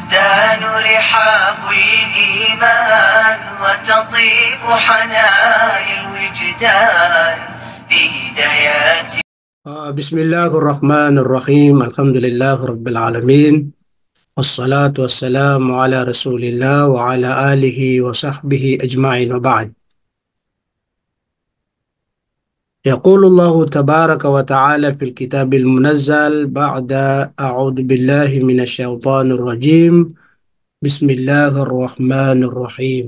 تزدان رحاب الإيمان وتطيب حنايا الوجدان في هدايات. بسم الله الرحمن الرحيم الحمد لله رب العالمين والصلاة والسلام على رسول الله وعلى آله وصحبه أجمعين وبعد. يقول الله تبارك وتعالى في الكتاب المنزل بعد أعوذ بالله من الشيطان الرجيم بسم الله الرحمن الرحيم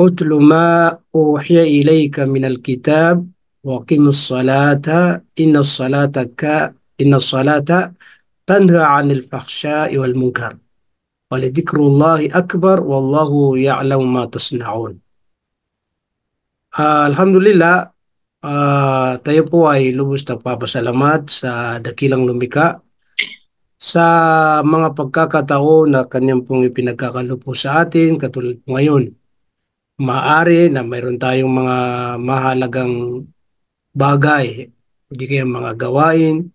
اتل ما أوحي إليك من الكتاب وقم الصلاة إن الصلاة إن الصلاة تنهى عن الفحشاء والمنكر ولذكر الله أكبر والله يعلم ما تصنعون. Alhamdulillah, tayo po ay lubos na papasalamat sa dakilang lumika sa mga pagkakataon na kanyang pong ipinagkakalo po sa atin katulad po ngayon. Maaari na mayroon tayong mga mahalagang bagay, hindi kaya mga gawain,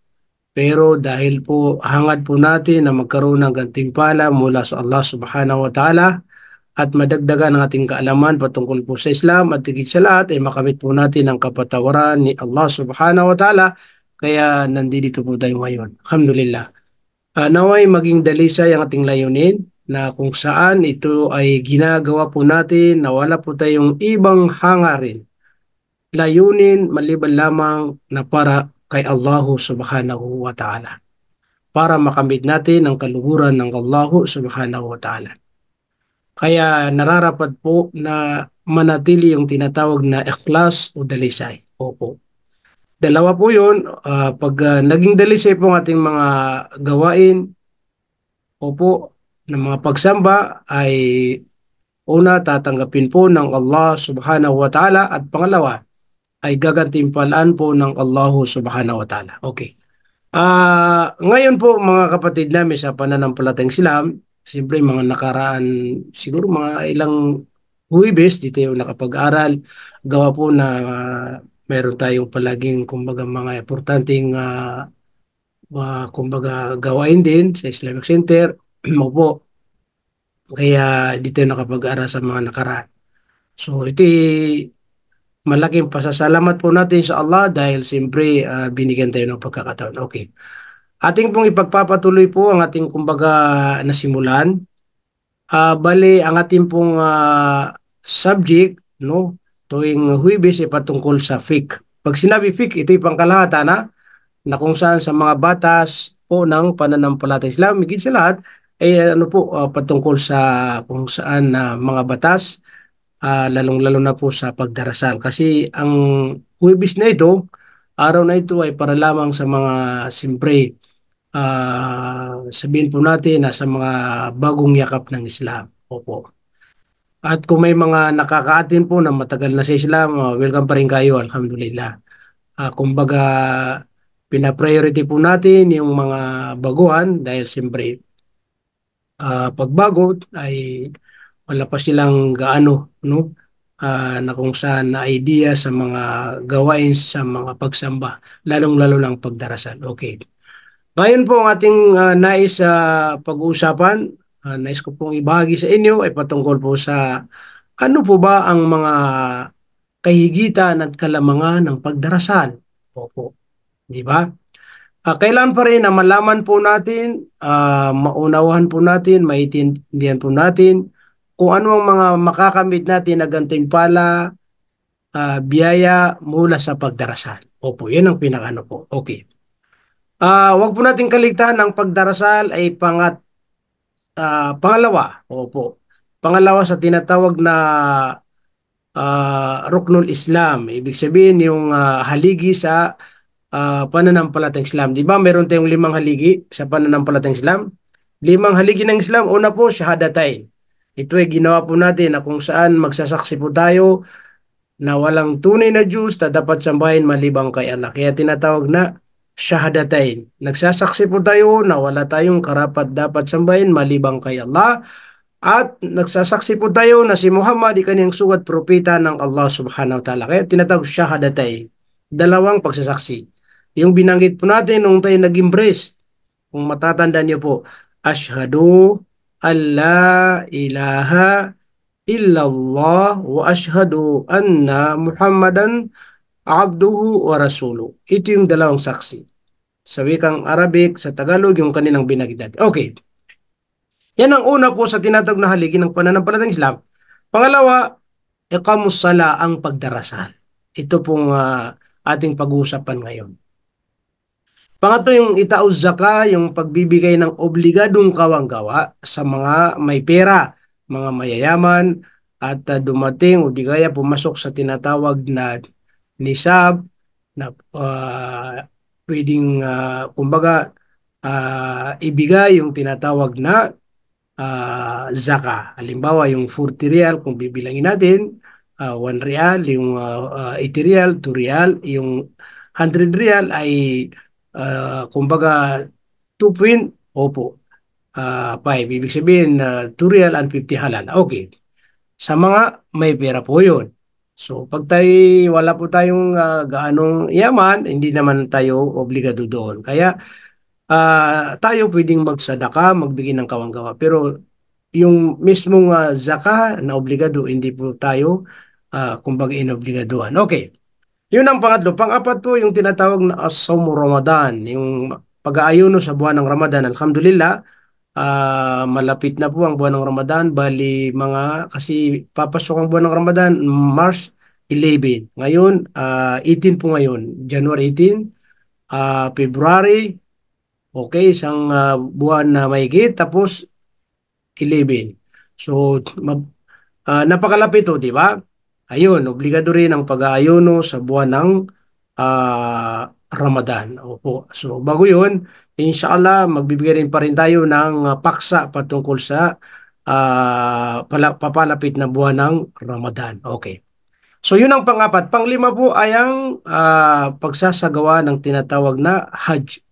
pero dahil po hangad po natin na magkaroon ng gantimpala mula sa Allah subhanahu wa ta'ala at madagdagan ang ating kaalaman patungkol po sa Islam at higit sa lahat ay makamit po natin ang kapatawaran ni Allah subhanahu wa ta'ala, kaya nandito po tayo ngayon. Alhamdulillah. Naway maging dalisay ang ating layunin na kung saan ito ay ginagawa po natin na wala po tayong ibang hangarin, layunin maliban lamang na para kay Allah subhanahu wa ta'ala, para makamit natin ang kaluhuran ng Allah subhanahu wa ta'ala. Kaya nararapat po na manatili yung tinatawag na ikhlas o dalisay. Opo. Dalawa po yun. Pag naging dalisay po ang ating mga gawain, opo, ng mga pagsamba ay una, tatanggapin po ng Allah subhanahu wa ta'ala at pangalawa, ay gagantimpalaan po ng Allah subhanahu wa ta'ala. Okay. Ngayon po mga kapatid namin sa pananampalatayang Islam, siyempre mga nakaraan, siguro mga ilang Huwebes, dito yung nakapag-aral, gawa po na mayroon tayong palaging kumbaga mga importanteng kumbaga gawain din sa Islamic Center. Opo. Kaya dito yung nakapag-aral sa mga nakaraan. So ito malaking pasasalamat po natin sa Allah dahil siyempre binigyan tayo ng pagkakataon. Okay. Ating pong ipagpapatuloy po ang ating kumbaga nasimulan. Bali, ang ating pong subject, no, tuwing Huwebes ay patungkol sa fiqh. Pag sinabi fiqh, ito'y pangkalahatan na kung saan sa mga batas po ng pananampalatayang Islam, higit sa lahat, ay patungkol sa kung saan mga batas, lalong-lalo na po sa pagdarasal. Kasi ang Huwebes na ito, araw na ito ay para lamang sa mga siyempre, sabihin po natin na sa mga bagong yakap ng Islam. Opo. At kung may mga nakakaatin po na matagal na sa Islam, welcome pa rin kayo, alhamdulillah. Kumbaga, pina-priority po natin yung mga baguhan dahil siyempre, pagbago ay wala pa silang gaano, no? Na kung saan na idea sa mga gawain sa mga pagsamba, lalong-lalo ng pagdarasal. Okay. Ngayon po ang ating nais pag-uusapan, nais ko pong ibahagi sa inyo ay patungkol po sa ano po ba ang mga kahigitan at kalamangan ng pagdarasal. Opo, di ba? Kailan pa rin na malaman po natin, maunawahan po natin, maiintindihan po natin kung ano ang mga makakamit natin na gantimpala, biyaya mula sa pagdarasal. Opo, yan ang pinakano po. Okay. Wag po natin kaligtaan ang pagdarasal ay pangalawa. Opo. Pangalawa sa tinatawag na Ruknul Islam. Ibig sabihin yung haligi sa pananampalatayang Islam. Di ba meron tayong 5 haligi sa pananampalatayang Islam? 5 haligi ng Islam. Una po, shahadatain. Ito ay ginawa po natin na kung saan magsasaksi po tayo na walang tunay na Diyos na dapat sambahin malibang kay Allah. Kaya tinatawag na shahadatain. Nagsasaksi po tayo na wala tayong karapat dapat sambahin malibang kay Allah. At nagsasaksi po tayo na si Muhammad ay kanyang sugat propeta ng Allah subhanahu wa ta'ala. Kaya tinatawag shahadatain. Dalawang pagsasaksi. Yung binanggit po natin nung tayo nag-embrace, kung matatanda niyo po, Ashhadu an la ilaha illallah wa ashhadu anna Muhammadan abduhu wa rasuluh. Ito yung dalawang saksi. Sa wikang Arabic, sa Tagalog, yung kanilang binagdad. Okay. Yan ang una po sa tinatawag na haligi ng pananampalatayang Islam. Pangalawa, iqamus sala ang pagdarasal. Ito pong ating pag-uusapan ngayon. Pangatlo, yung itauz zaka, yung pagbibigay ng obligadong kawanggawa sa mga may pera, mga mayayaman, at dumating o di kaya pumasok sa tinatawag na nisab na pwedeng kumbaga ibigay yung tinatawag na zaka. Halimbawa, yung 40 real, kung bibilangin natin, 1 real, yung 80 real, 2 real, yung 100 real ay kumbaga 2 point, opo, 5. Ibig sabihin, 2 real and 50 halal. Okay. Sa mga may pera po yun. So, pag tayo, wala po tayong gaanong yaman, hindi naman tayo obligado doon. Kaya, tayo pwedeng magsadaka, magbigay ng kawanggawa. Pero yung mismong zaka na obligado, hindi po tayo kumbaga inobligaduhan. Okay. Yun ang pangatlo. Pang-apat po yung tinatawag na as-sawmu Ramadan, yung pag-aayuno sa buwan ng Ramadan. Alhamdulillah, malapit na po ang buwan ng Ramadan. Bali kasi papasok ang buwan ng Ramadan March 11. Ngayon, 18 po ngayon. January 18, February, okay, isang buwan na mahigit, tapos 11. So, napakalapit to, di ba? Ayun, obligado rin ang pag-aayuno sa buwan ng Ramadan. Opo. So, bago yun, inshallah, magbibigay rin pa rin tayo ng paksa patungkol sa papalapit na buwan ng Ramadan. Okay. So, yun ang pang-apat. Pang-lima po ay ang pagsasagawa ng tinatawag na Hajj.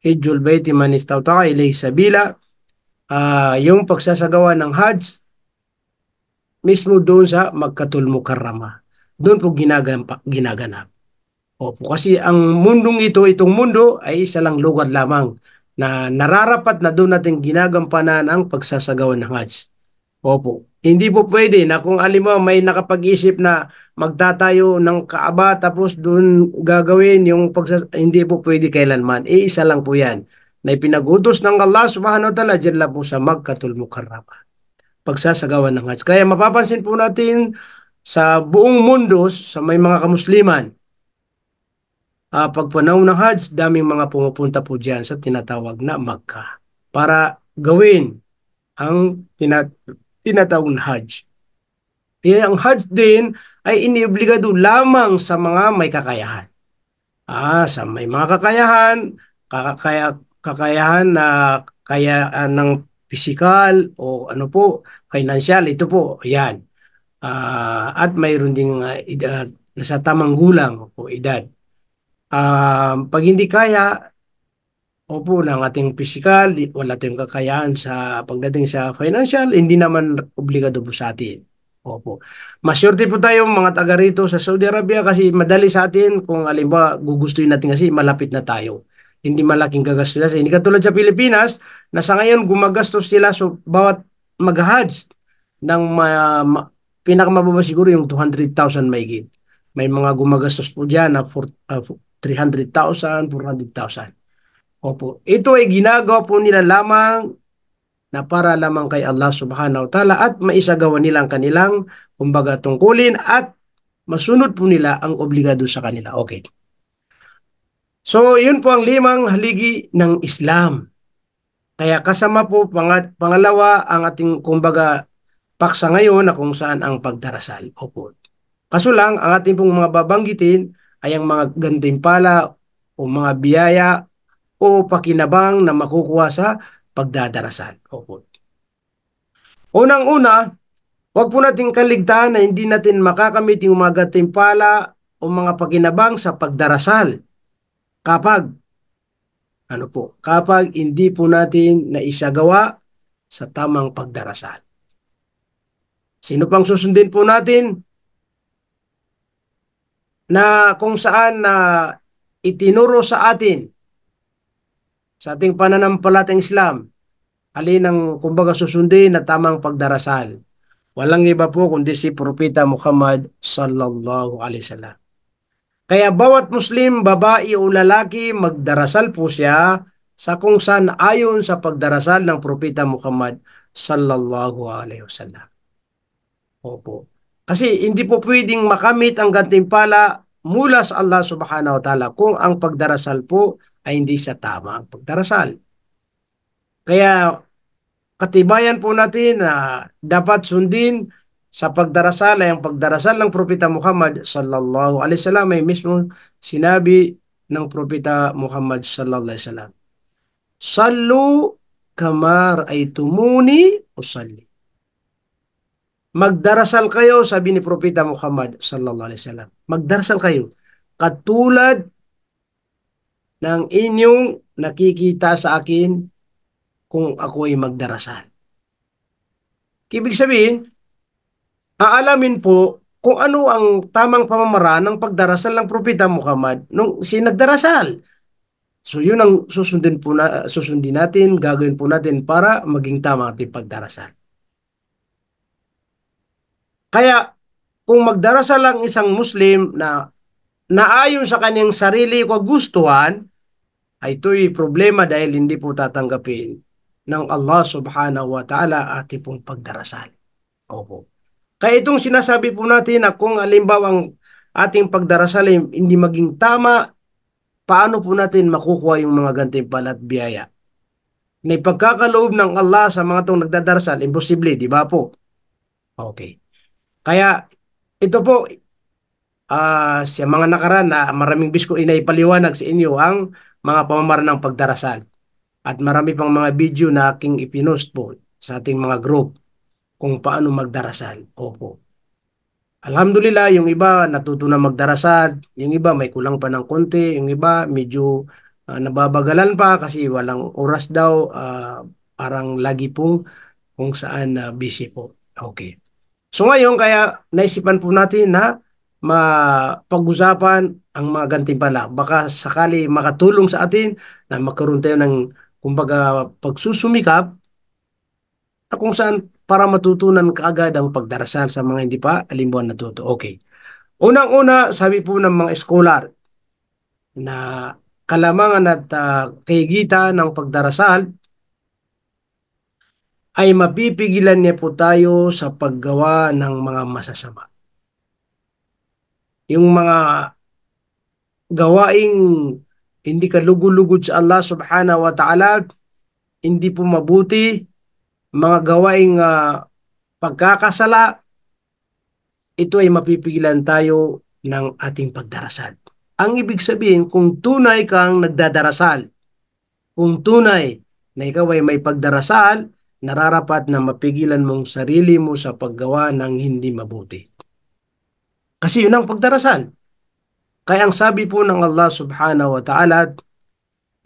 Hijjul Baiti man istata'a ilayhi sabila. Yung pagsasagawa ng Hajj mismo doon sa Makkatul Mukarramah. Doon po ginaganap. Opo, kasi ang mundong itong mundo ay isa lang lugar lamang na nararapat na doon natin ginagampanan ang pagsasagawa ng Hajj. Opo. Hindi po pwede na kung alim mo may nakapag-isip na magtatayo ng Kaaba tapos doon gagawin yung hindi po pwede kailanman. Isa lang po yan na ipinag-utos ng Allah subhanahu wa ta'ala dyan lang po sa Makkatul Mukarramah. Pagsasagawa ng Hajj. Kaya mapapansin po natin sa buong mundo, sa may mga kamusliman, pag panahon ng Hajj, daming mga pumupunta po dyan sa tinatawag na Makkah para gawin ang tinatawag na Hajj. Ang Hajj din ay iniobligado lamang sa mga may kakayahan. Sa may mga kakayahan, kakayahan na kaya ng pisikal o ano po, financial, ito po, yan. At mayroon ding edad, nasa tamang gulang o edad. Pag hindi kaya, opo, ng ating physical, wala tayong kakayahan sa pagdating sa financial, hindi naman obligado po sa atin. Opo. Masyerte po tayo mga taga rito sa Saudi Arabia kasi madali sa atin kung alimbawa gugustuhin natin kasi malapit na tayo. Hindi malaking gagastos nila. Hindi katulad sa Pilipinas na sa ngayon gumagastos sila so bawat mag-Hajj ng pinakamababa siguro yung 200,000 mahigit. May mga gumagastos po dyan na 300,000, 400,000. Opo. Ito ay ginagawa po nila lamang na para lamang kay Allah subhanahu wa ta'ala at maisagawa nila ang kanilang kumbaga tungkulin at masunod po nila ang obligado sa kanila. Okay. So, yun po ang 5 haligi ng Islam. Kaya kasama po pangalawa ang ating kumbaga paksa ngayon na kung saan ang pagdarasal. Opo. Kaso lang, ang ating pong mga babanggitin ay ang mga gantimpala o mga biyaya o pakinabang na makukuha sa pagdadarasal. Opo. Unang-una, huwag po nating kaligtaan na hindi natin makakamit yung mga gantimpala o mga pakinabang sa pagdarasal kapag hindi po natin naisagawa sa tamang pagdarasal. Sino pang susundin po natin na kung saan na itinuro sa atin sa ating pananampalatayang Islam alin ang kumbaga susundin na tamang pagdarasal. Walang iba po kundi si Propeta Muhammad sallallahu alaihi wasallam. Kaya bawat Muslim, babae o lalaki, magdarasal po siya sa kung saan ayon sa pagdarasal ng Propeta Muhammad sallallahu alaihi wasallam. Opo. Kasi hindi po pwedeng makamit ang gantimpala mula sa Allah subhanahu wa ta'ala kung ang pagdarasal po ay hindi sa tama ang pagdarasal. Kaya katibayan po natin na dapat sundin sa pagdarasal ay ang pagdarasal ng Propeta Muhammad sallallahu alaihi wasallam ay mismo sinabi ng Propeta Muhammad sallallahu alaihi wasallam, "Sallu kama ra'aytumuni usalli." Magdarasal kayo, sabi ni Propeta Muhammad sallallahu alaihi wasallam. Magdarasal kayo katulad ng inyong nakikita sa akin kung ako ay magdarasal. Ibig sabihin, aalamin po kung ano ang tamang pamamaraan ng pagdarasal ng Propeta Muhammad nung sinagdarasal. So yun ang susundin natin, gagawin po natin para maging tama ating pagdarasal. Kaya kung magdarasal ang isang Muslim na naayon sa kanyang sarili o kagustuhan, ay ito'y problema dahil hindi po tatanggapin ng Allah subhanahu wa ta'ala ating pong pagdarasal. Opo. Kaya itong sinasabi po natin na kung halimbawa ang ating pagdarasal ay hindi maging tama, paano po natin makukuha yung mga gantimpala at biyaya? Na ipagkakaloob ng Allah sa mga itong nagdadarasal, imposible, di ba po? Okay. Kaya ito po, sa mga nakaraan na maraming bisko inaipaliwanag sa inyo ang mga pamamaraan ng pagdarasal. At marami pang mga video na aking ipinost po sa ating mga group kung paano magdarasal. Opo. Alhamdulillah, yung iba natuto na magdarasal, yung iba may kulang pa ng konti, yung iba medyo nababagalan pa kasi walang oras daw, parang lagi pong kung saan busy po. Okay. So ngayon, kaya naisipan po natin na mapag-usapan ang mga gantimpala. Baka sakali makatulong sa atin na magkaroon tayo ng kumbaga pagsusumikap na kung saan para matutunan kaagad ang pagdarasal sa mga hindi pa alimbuan natuto. Okay. Unang-una, sabi po ng mga scholar na kalamangan at kahigitan ng pagdarasal ay mapipigilan niya po tayo sa paggawa ng mga masasama. Yung mga gawaing hindi ka lugod-lugod sa Allah subhanahu wa ta'ala, hindi po mabuti, mga gawaing pagkakasala, ito ay mapipigilan tayo ng ating pagdarasal. Ang ibig sabihin, kung tunay kang nagdadarasal, kung tunay na ikaw ay may pagdarasal, nararapat na mapigilan mong sarili mo sa paggawa ng hindi mabuti. Kasi yun ang pagdarasal. Kaya ang sabi po ng Allah subhanahu wa ta'ala,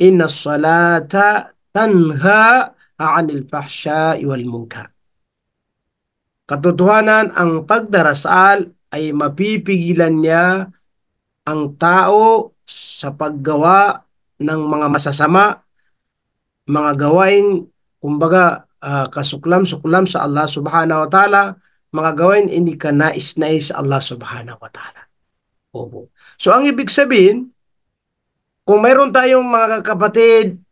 "Inna salata tanha 'anil fahsya'i wal munkar." Katotohanan, ang pagdarasal ay mapipigilan niya ang tao sa paggawa ng mga masasama, mga gawain, kumbaga, kasuklam-suklam sa Allah subhanahu wa ta'ala, mga gawain hindi ka nais-nais sa Allah subhanahu wa ta'ala. Opo. So, ang ibig sabihin, kung mayroon tayong mga kapatid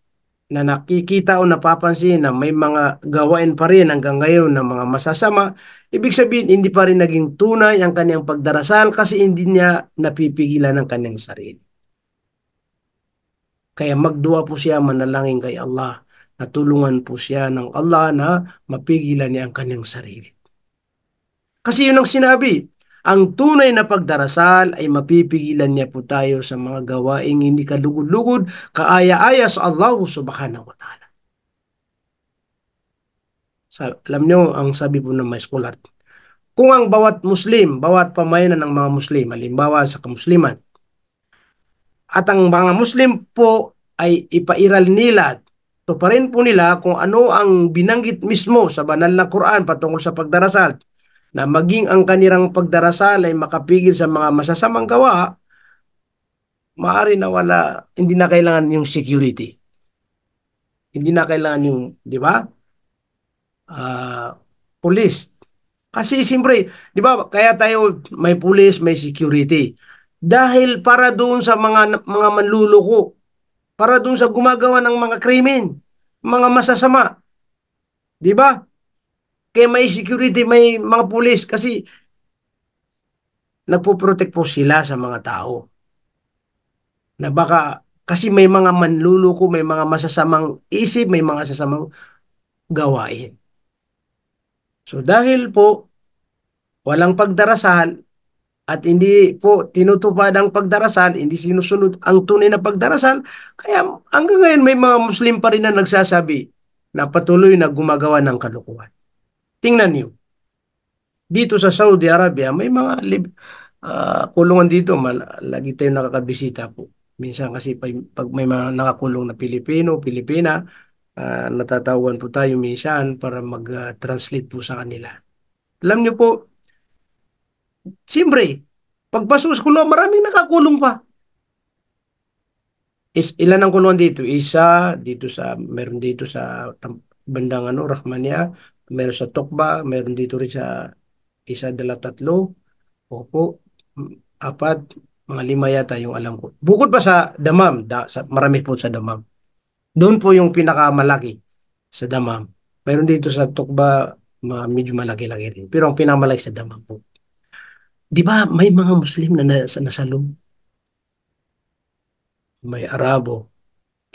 na nakikita o napapansin na may mga gawain pa rin hanggang ngayon na mga masasama, ibig sabihin hindi pa rin naging tunay ang kanyang pagdarasal kasi hindi niya napipigilan ang kanyang sarili. Kaya magdua po siya, manalangin kay Allah, natulungan po siya ng Allah na mapigilan niya ang kanyang sarili. Kasi yun ang sinabi, ang tunay na pagdarasal ay mapipigilan niya po tayo sa mga gawaing hindi kalugod-lugod, kaaya-aya sa Allah subhanahu wa ta'ala. Alam nyo, ang sabi po ng mga scholar, kung ang bawat Muslim, bawat pamayanan ng mga Muslim, halimbawa sa kamusliman, at ang mga Muslim po ay ipairal nila, tuparin po nila kung ano ang binanggit mismo sa banal na Quran patungkol sa pagdarasal, na maging ang kanirang pagdarasal ay makapigil sa mga masasamang gawa, maaari na hindi na kailangan yung security. Hindi na kailangan yung, di ba? ah, pulis. Kasi siyempre, di ba, kaya tayo may pulis, may security. Dahil para doon sa mga manluloko, para doon sa gumagawa ng mga krimen, mga masasama, di ba? Kaya may security, may mga pulis kasi nagpo-protect po sila sa mga tao na baka kasi may mga manluloko, may mga masasamang isip, may mga sasamang gawain. So dahil po walang pagdarasal at hindi po tinutupad ang pagdarasal, hindi sinusunod ang tunay na pagdarasal, kaya hanggang ngayon may mga Muslim pa rin na nagsasabi na patuloy na gumagawa ng kalokohan. Tingnan niyo, dito sa Saudi Arabia, may mga kulungan dito, lagi tayong nakakabisita po. Minsan kasi pag may mga nakakulong na Pilipino, Pilipina, natatawagan po tayo minsan para mag-translate po sa kanila. Alam niyo po, siyempre, pagpasok sa kulungan, maraming nakakulong pa. Ilan ang kulungan dito? Meron dito sa bandang Rahmania, meron sa Tokba, meron dito rin sa isa, dala, tatlo, opo, apat, mga lima yata yung alam ko. Bukod pa sa Damam, marami po sa Damam. Doon po yung pinakamalaki sa Damam. Meron dito sa Tokba, medyo malaki-laki rin. Pero ang pinakamalaki sa Damam po. Di ba may mga Muslim na nasalong? May Arabo,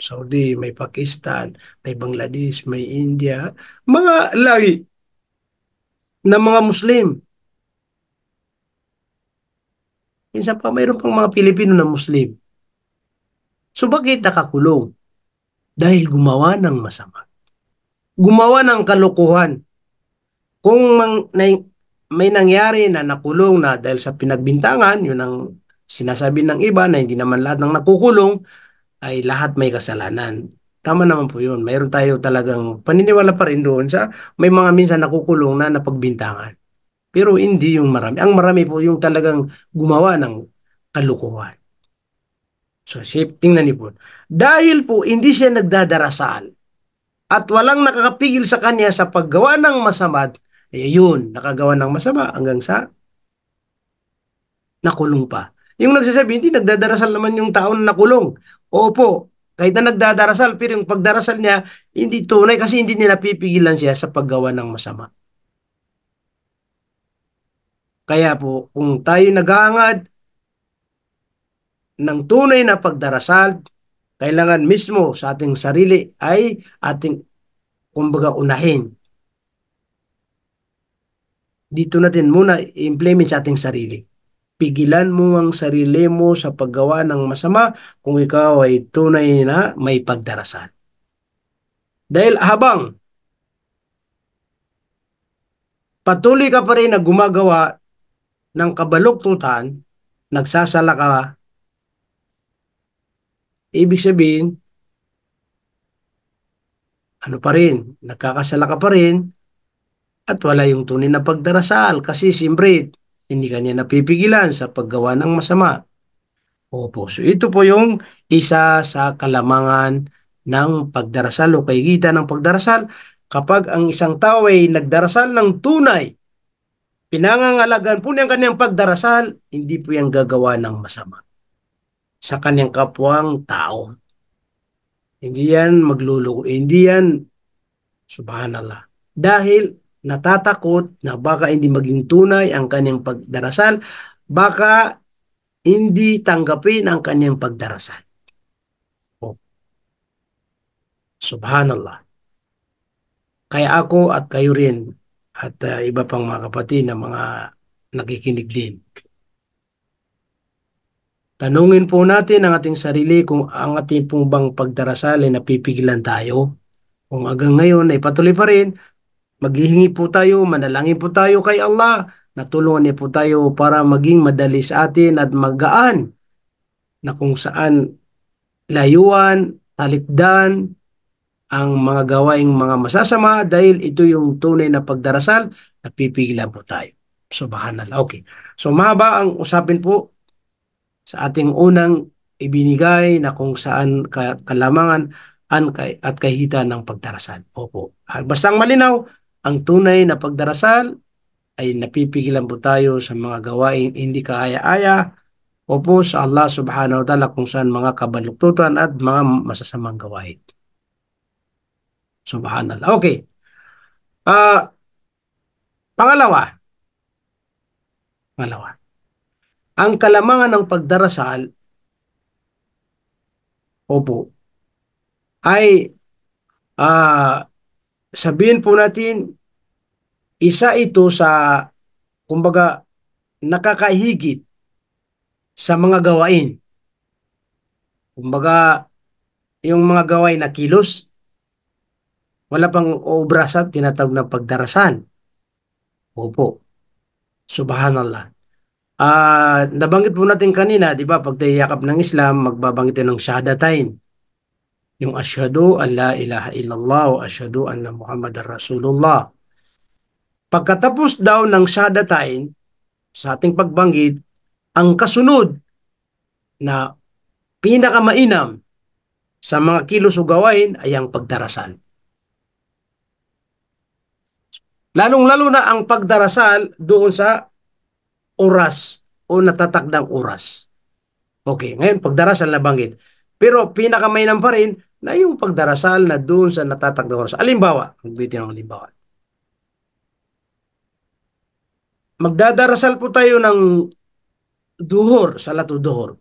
Saudi, may Pakistan, may Bangladesh, may India, mga lagi na mga Muslim. Minsan pa mayroon pang mga Pilipino na Muslim. So bakit nakakulong? Dahil gumawa ng masama. Gumawa ng kalokohan. Kung may nangyari na nakulong na dahil sa pinagbintangan, yun ang sinasabi ng iba na hindi naman lahat ng nakukulong ay lahat may kasalanan. Tama naman po yun. Mayroon tayo talagang paniniwala pa rin doon sa may mga minsan nakukulong na napagbintangan. Pero hindi yung marami. Ang marami po yung talagang gumawa ng kalukuhan. So, tingnan niyo po. Dahil po hindi siya nagdadarasal at walang nakakapigil sa kanya sa paggawa ng masama, yun, nakagawa ng masama hanggang sa nakulong pa. Yung nagsasabi, hindi nagdadarasal naman yung tao na nakulong. Opo, kahit na nagdadarasal, pero yung pagdarasal niya, hindi tunay kasi hindi nila pipigilan siya sa paggawa ng masama. Kaya po, kung tayo naghahangad ng tunay na pagdarasal, kailangan mismo sa ating sarili ay ating, kumbaga, unahin. Dito natin muna i-implement sa ating sarili. Pigilan mo ang sarili mo sa paggawa ng masama kung ikaw ay tunay na may pagdarasal. Dahil habang patuloy ka pa rin na gumagawa ng kabaluktutan, nagsasala ka, ibig sabihin, ano pa rin, nagkakasala ka pa rin, at wala yung tunay na pagdarasal kasi siyempre, hindi ka niya napipigilan sa paggawa ng masama. Opo, so ito po yung isa sa kalamangan ng pagdarasal o kahigitan ng pagdarasal kapag ang isang tao ay nagdarasal ng tunay, pinangangalagaan po niya ang kanyang pagdarasal, hindi po yung gagawa ng masama sa kanyang kapwang tao. Hindi yan magluloko, hindi yan, subhanallah. Dahil natatakot na baka hindi maging tunay ang kanyang pagdarasal, baka hindi tanggapin ang kanyang pagdarasal. Oh, subhanallah. Kaya ako at kayo rin at iba pang mga kapatid na mga nakikinig din. Tanungin po natin ang ating sarili kung ang ating pong bang pagdarasal ay napipigilan tayo. Kung hanggang ngayon ay patuloy pa rin, maghihingi po tayo, manalangin po tayo kay Allah, natulungan niya po tayo para maging madali sa atin at magaan na kung saan layuan, talikdan, ang mga gawaing mga masasama dahil ito yung tunay na pagdarasal, napipigilan po tayo. Subhanallah. Okay. So mahaba ang usapin po sa ating unang ibinigay na kung saan kalamangan at kahitan ng pagdarasal. Opo. Bastang malinaw, ang tunay na pagdarasal ay napipigilan po tayo sa mga gawain hindi kaaya-aya o po sa Allah subhanahu wa ta'ala kung saan mga kabaluktutan at mga masasamang gawain. Subhanallah. Okay. Pangalawa, pangalawa. Ang kalamangan ng pagdarasal, opo, ay sabihin po natin, isa ito sa, kumbaga, nakakahigit sa mga gawain. Kumbaga, yung mga gawain na kilos, wala pang obra sa tinatawag na pagdarasal. Opo, subhanallah. Nabanggit po natin kanina, di ba, pag yakap ng Islam, magbabanggit tayo ng shahadatain. Yung asyhadu an la ilaha illallah wa asyhadu anna Muhammadar Rasulullah. Pagkatapos daw ng shahadatain, sa ating pagbanggit, ang kasunod na pinakamainam sa mga kilos o gawain ay ang pagdarasal. Lalong-lalo na ang pagdarasal doon sa oras o natatakdang oras. Okay, ngayon pagdarasal na banggit. Pero pinakamainam pa rin na yung pagdarasal na doon sa natatakdang oras. Alimbawa, magbitin ng alimbawa. Magdadarasal po tayo ng duhur, salatu duhur.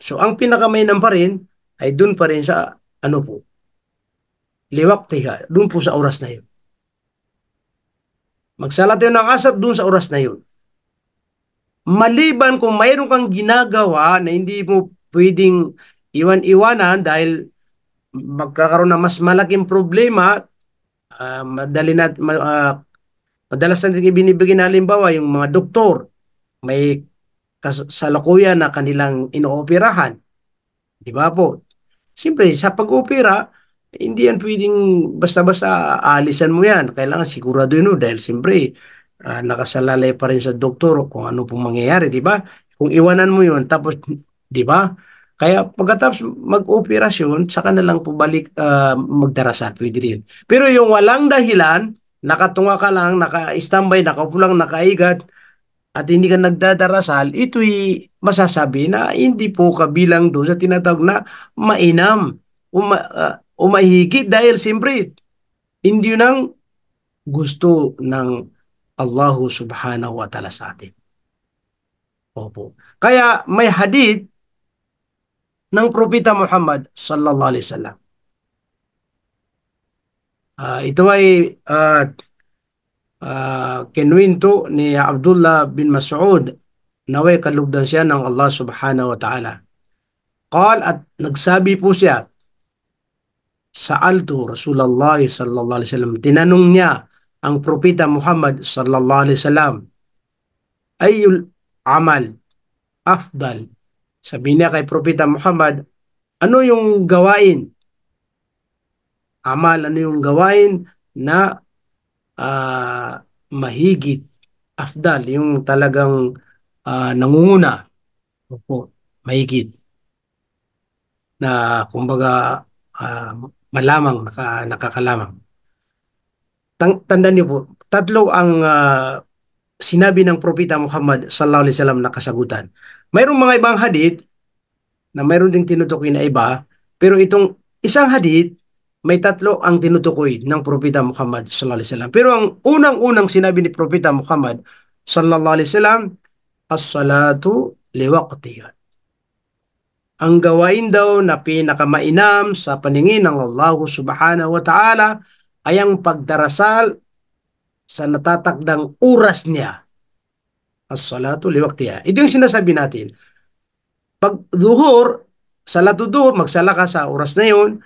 So ang pinakamainam pa rin ay doon pa rin sa ano po, liwaktiha, doon po sa oras na yun. Magsalat tayo ng asar doon sa oras na yun. Maliban kung mayroon kang ginagawa na hindi mo pwedeng iwan-iwanan dahil magkakaroon ng mas malaking problema, madalas natin ibinibigay na halimbawa yung mga doktor, may kasalukuyan na kanilang inooperahan. Di ba po? Siyempre, sa pag-opera, hindi yan pwedeng basta-basta aalisan mo yan. Kailangan sigurado yun, dahil siyempre, nakasalalay pa rin sa doktor kung ano pong mangyayari, di ba? Kung iwanan mo yun, tapos, di ba? Kaya pagkatapos mag-operasyon, saka na lang po balik magdarasal, pwede rin. Pero yung walang dahilan, nakatunga ka lang, naka-standby, nakaupo lang, nakaigat, at hindi ka nagdadarasal, ito'y masasabi na hindi po kabilang doon sa tinatawag na mainam o mahigit dahil siyempre hindi yun ang gusto ng Allah subhanahu wa ta'ala sa atin. Opo. Kaya may hadith ng Propeta Muhammad sallallahu alaihi wasallam. Ito ay kinwento ni Abdullah bin Mas'ud, naway kalugdan siya ng Allah subhanahu wa ta'ala. Qal, at nagsabi po siya, sa'altu Rasulullah sallallahu alaihi wasallam, tinanong niya ang Propeta Muhammad sallallahu alaihi wasallam, ayul amal afdal. Sabi niya kay Propeta Muhammad, ano yung gawain? Amal, ano yung gawain na mahigit, afdal, yung talagang nangunguna, opo, mahigit, na kumbaga malamang, nakakalamang. Tandaan niyo po, tatlo ang sinabi ng Propeta Muhammad sallallahu alaihi wasallam na kasagutan. Mayroong mga ibang hadith na mayroon ding tinutukoy na iba, pero itong isang hadith, may tatlo ang tinutukoy ng Propeta Muhammad sallallahu alaihi wasallam. Pero ang unang-unang sinabi ni Propeta Muhammad sallallahu alaihi wasallam, as-salatu liwaqtiha. Ang gawain daw na pinakamainam sa paningin ng Allah subhanahu wa ta'ala ay ang pagdarasal sa natatakdang oras niya. As-salatu liwaqtiha. Ito yung sinasabi natin. Pag duhur, salatu duhur, magsala ka sa oras na yun.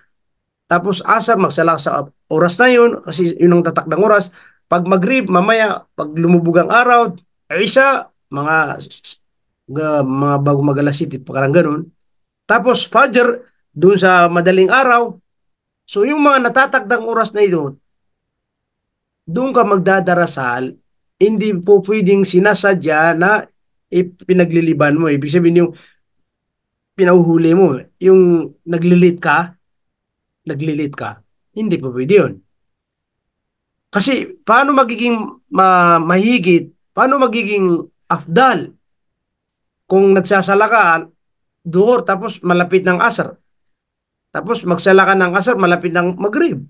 Tapos asar, magsala ka sa oras na yun kasi yun ang tatakdang oras. Pag maghrib, mamaya, pag lumubog ang araw, isha, mga bago mag-alas 7, parang ganun. Tapos fajr, dun sa madaling araw. So yung mga natatakdang oras na ito, doon ka magdadarasal, hindi po pwedeng sinasadya na ipinagliliban mo. Ibig sabihin yung pinahuhuli mo, yung naglilit ka, hindi po pwede yun. Kasi paano magiging mahigit, paano magiging afdal kung nagsasala ka duhur tapos malapit ng asar. Tapos magsala ka ng asar malapit ng maghrib.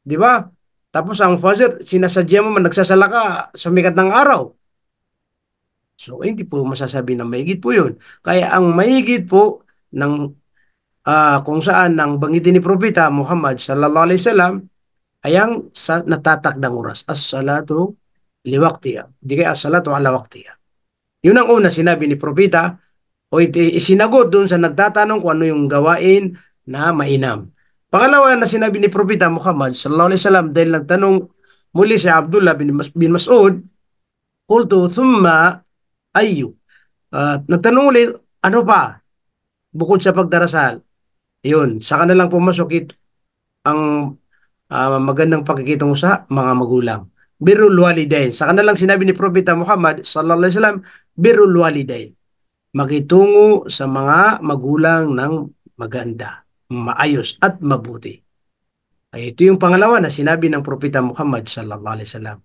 Di ba? Tapos ang fajr, sinasadya mo man nagsasala ka sumikat ng araw. So, hindi po masasabi na mahigit po yun. Kaya ang mahigit po ng kung saan nang banggitin ni Propeta Muhammad sallallahu alaihi wasallam ay ang sa natatakdang oras. As-salatu liwaqtiha. Di kaya as-salatu ala waqtiha. Yun ang una sinabi ni Propeta o isinagot doon sa nagtatanong kung ano yung gawain na mainam. Pangalawa na sinabi ni Propeta Muhammad sallallahu alaihi wasallam dahil nagtanong muli si Abdullah bin Mas'ud, qultu thumma ayyu. Nagtanong ulit, ano pa bukod sa pagdarasal? Yun, saka na lang pumasok ang magandang pakikitungo sa mga magulang. Birrul walidain. Saka na lang sinabi ni Propeta Muhammad sallallahu alaihi wasallam, birrul walidain. Makitungo sa mga magulang ng maganda, maayos at mabuti. Ay, ito yung pangalawa na sinabi ng Propeta Muhammad sallallahu alaihi wasallam.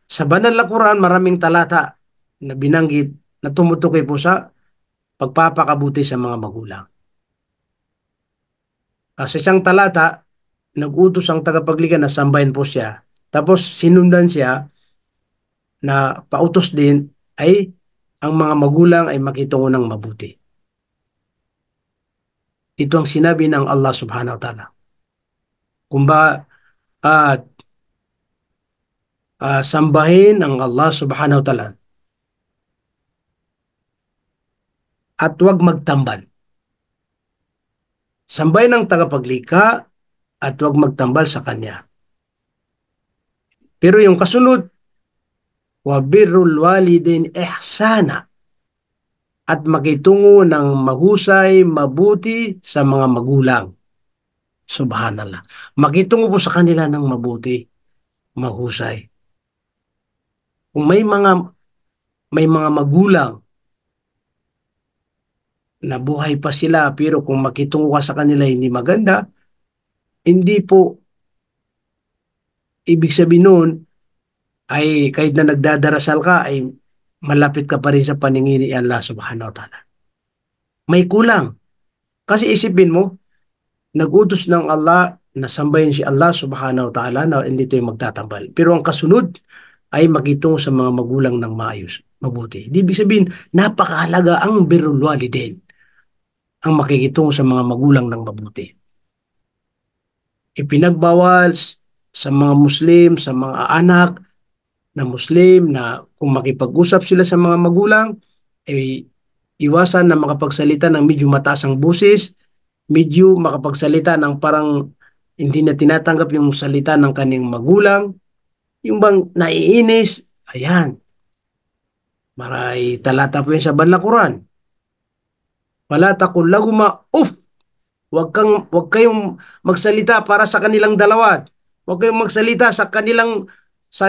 Sa banal na Quran, maraming talata na binanggit na tumutukoy po sa pagpapakabuti sa mga magulang. Sa isang talata, nag-utos ang tagapagligad na sambahin po siya. Tapos sinundan siya na pautos din ay ang mga magulang ay makitungo ng mabuti. Ito ang sinabi ng Allah subhanahu wa ta'ala. Kung ba sambahin ang Allah subhanahu wa ta'ala at huwag magtambal. Sambahin ang tagapaglikha at huwag magtambal sa kanya. Pero yung kasunod, wa birrul walidin ihsana, at makitungo ng mahusay, mabuti sa mga magulang. Subhanallah. Makitungo po sa kanila ng mabuti, mahusay. Kung may mga magulang na buhay pa sila pero kung makitungo ka sa kanila hindi maganda, hindi po ibig sabihin nun ay kahit na nagdadarasal ka ay malapit ka pa rin sa paningin ni Allah subhanahu wa ta'ala. May kulang. Kasi isipin mo, nag-utos ng Allah na sambahin si Allah subhanahu wa ta'ala na hindi tayo magtatambal. Pero ang kasunod ay makitungo sa mga magulang ng maayos, mabuti. Di ibig sabihin, napakahalaga ang birrul walidain, ang makikitungo sa mga magulang ng mabuti. Ipinagbawal sa mga Muslim, sa mga anak na Muslim na kung makipag-usap sila sa mga magulang, ay iwasan na makapagsalita ng medyo mataas ang boses, medyo makapagsalita ng parang hindi na tinatanggap yung salita ng kanyang magulang, yung bang naiinis, ayan. Maray talata po yun sa banal na Quran. Wala taqul lahuma uff. Wag kayong magsalita para sa kanilang dalawa. Wag kayong magsalita sa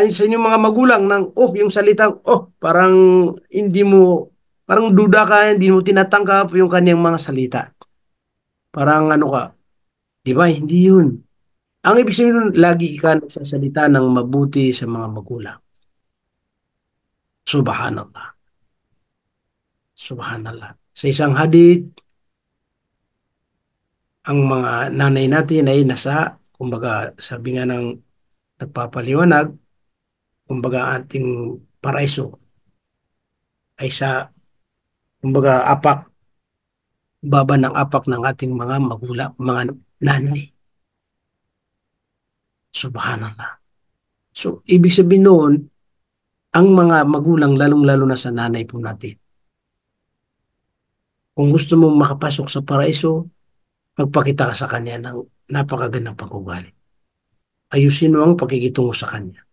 inyong mga magulang ng yung salitang parang hindi mo, parang duda ka, hindi mo tinatanggap yung kanyang mga salita. Parang ano ka, di ba? Hindi yun. Ang ibig sabihin nun, lagi ka nagsasalita ng mabuti sa mga magulang. Subhanallah. Subhanallah. Sa isang hadith, ang mga nanay natin ay kumbaga, sabi nga ng nagpapaliwanag, kumbaga ating paraiso ay kumbaga baba ng apak ng ating mga magulang, mga nanay. Subhanallah. So, ibig sabihin noon, ang mga magulang, lalong-lalo na sa nanay po natin, kung gusto mong makapasok sa paraiso, magpakita ka sa kanya ng napakagandang pag-ugali. Ayusin mo ang pakikitungo sa kanya.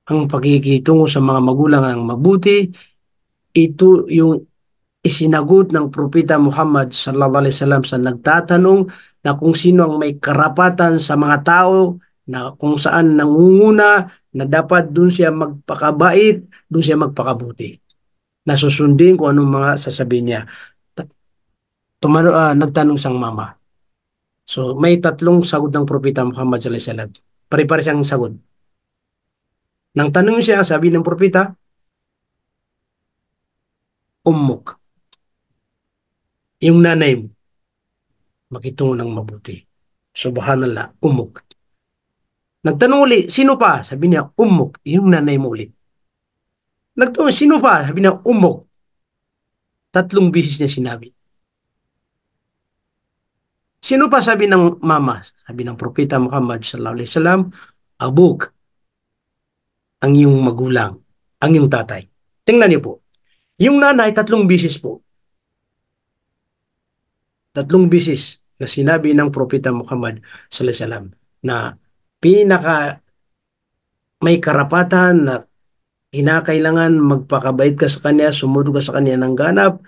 Ang pakikitungo sa mga magulang ng mabuti, ito yung isinagot ng Propeta Muhammad sallallahu alaihi wasallam sa nagtatanong na kung sino ang may karapatan sa mga tao, na kung saan nangunguna, na dapat doon siya magpakabait, doon siya magpakabuti. Nasusundin kung anong mga sasabihin niya. Nagtanong sang mama. So may tatlong sagot ng Propeta Muhammad sallallahu alaihi wasallam. Pare-pare siyang sagot. Nang tanong siya, sabi ng propeta, ummuk, yung nanay mo, makitungo ng mabuti. Subhanallah, ummuk. Nagtanong uli, sino pa? Sabi niya, ummuk, yung nanay mo ulit. Nagtanong, sino pa? Sabi niya, ummuk. 3 beses niya sinabi. Sino pa? Sabi ng mama. Sabi ng propeta Muhammad sallallahu alaihi wasallam, abuk, ang iyong magulang, ang iyong tatay. Tingnan niyo po. Yung nanay, 3 beses po. 3 beses na sinabi ng propeta Muhammad sallallahu alaihi wasallam na pinaka may karapatan na kinakailangan magpakabait ka sa kanya, sumunod ka sa kanya ng ganap,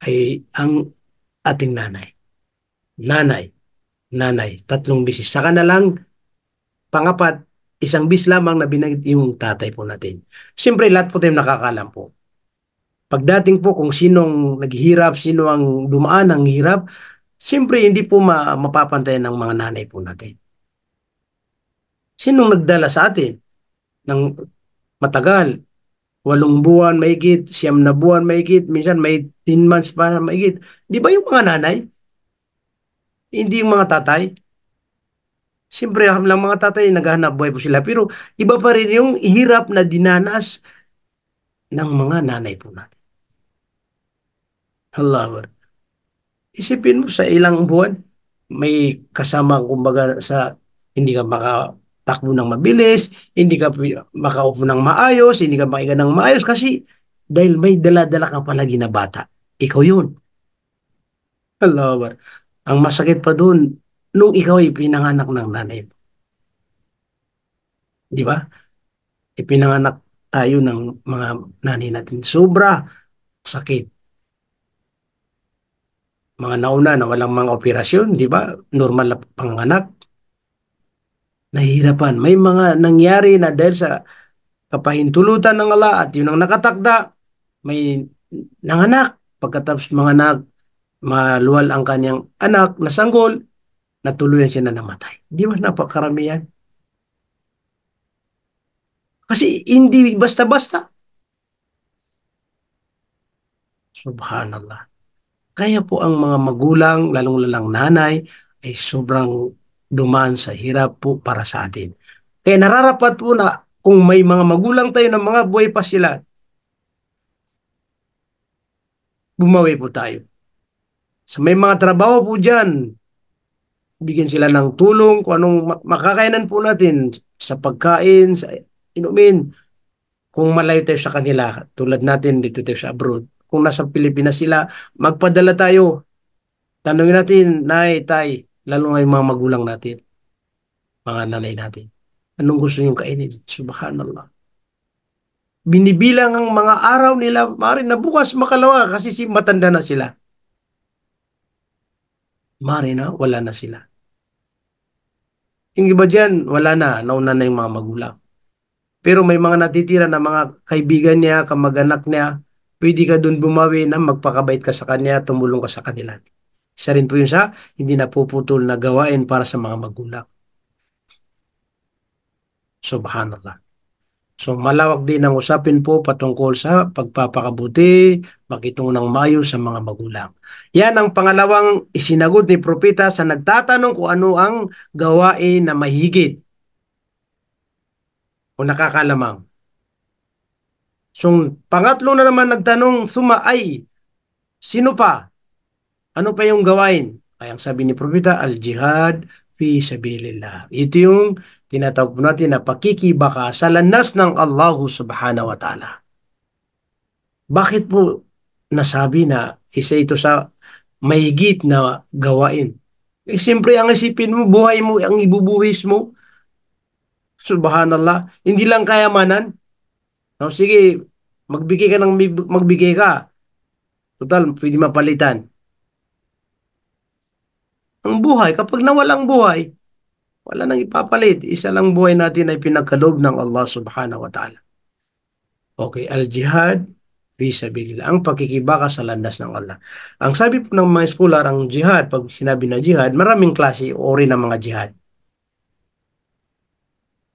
ay ang ating nanay. Nanay, nanay, 3 beses. Saka na lang, pangapat, 1 bis lamang na binanggit yung tatay po natin. Siyempre, lahat po tayo nakakalam po. Pagdating po kung sinong naghihirap, sino ang dumaan ng hirap, siyempre hindi po mapapantayan ng mga nanay po natin. Sinong nagdala sa atin ng matagal? 8 buwan mahigit, 9 buwan mahigit, minsan may 10 months pa mahigit. Di ba yung mga nanay? Hindi yung mga tatay? Siyempre, lang mga tatay, naghahanap buhay po sila. Pero iba pa rin yung hirap na dinanas ng mga nanay po natin. Allah. Isipin mo sa ilang buwan, may kasama kumbaga sa hindi ka makatakbo ng mabilis, hindi ka makaupo ng maayos, hindi ka maiga ng maayos kasi dahil may dala-dala kang palagi na bata. Ikaw yun. Allah. Ang masakit pa doon, nung ikaw ay pinanganak ng nanay mo. Di ba? Ipinanganak tayo ng mga nanay natin. Sobra sakit. Mga nauna na walang mga operasyon, di ba? Normal na panganak. Nahihirapan. May mga nangyari na dahil sa kapahintulutan ng Allah at yun ang nakatakda, may nanganak. Pagkatapos mga anak, maluwal ang kanyang anak na sanggol, natuluyan siya na namatay. Di ba napakaramihan? Kasi hindi basta-basta. Subhanallah. Kaya po ang mga magulang, lalong-lalang nanay, ay sobrang dumaan sa hirap po para sa atin. Kaya nararapat po na kung may mga magulang tayo ng mga buhay pa sila, bumawi po tayo. So may mga trabaho po dyan, bigyan sila ng tulong kung anong makakainan po natin sa pagkain, sa inumin. Kung malayo tayo sa kanila, tulad natin dito tayo sa abroad, kung nasa Pilipinas sila, magpadala tayo. Tanungin natin, nay, tay, lalo nga yung mga magulang natin, mga nanay natin. Anong gusto niyong kainin? Subhanallah. Binibilang ang mga araw nila, maaari na bukas makalawa kasi matanda na sila. Maaari na, wala na sila. Yung iba dyan, wala na, nauna na yung mga magulang. Pero may mga natitira na mga kaibigan niya, kamag-anak niya, pwede ka dun bumawi na magpakabait ka sa kanya, tumulong ka sa kanila. Isa rin po yun sa hindi napuputol na gawain para sa mga magulang. Subhanallah. So malawak din ang usapin po patungkol sa pagpapakabuti, makitungo ng mayo sa mga magulang. Yan ang pangalawang isinagot ni propeta sa nagtatanong kung ano ang gawain na mahigit o nakakalamang. So pangatlo na naman nagtanong, suma ay, sino pa? Ano pa yung gawain? Ay ang sabi ni propeta, al-jihad fi sabilillah. Ito yung tinatawag po natin na pakikibaka sa landas ng Allah subhanahu wa ta'ala. Bakit po nasabi na isa ito sa mahigit na gawain? Eh, siyempre, ang isipin mo, buhay mo, ang ibubuhis mo. Subhanallah. Hindi lang kayamanan. No, sige, magbigay ka. Total, pwede mapalitan. Ang buhay, kapag nawalang buhay, wala nang ipapalit. Isa lang buhay natin ay pinagkaloob ng Allah subhanahu wa ta'ala. Okay, al-jihad fi sabilillah, ang pakikibaka sa landas ng Allah. Ang sabi po ng mga scholar, ang jihad, pag sinabi na jihad, maraming klase o ori ng mga jihad.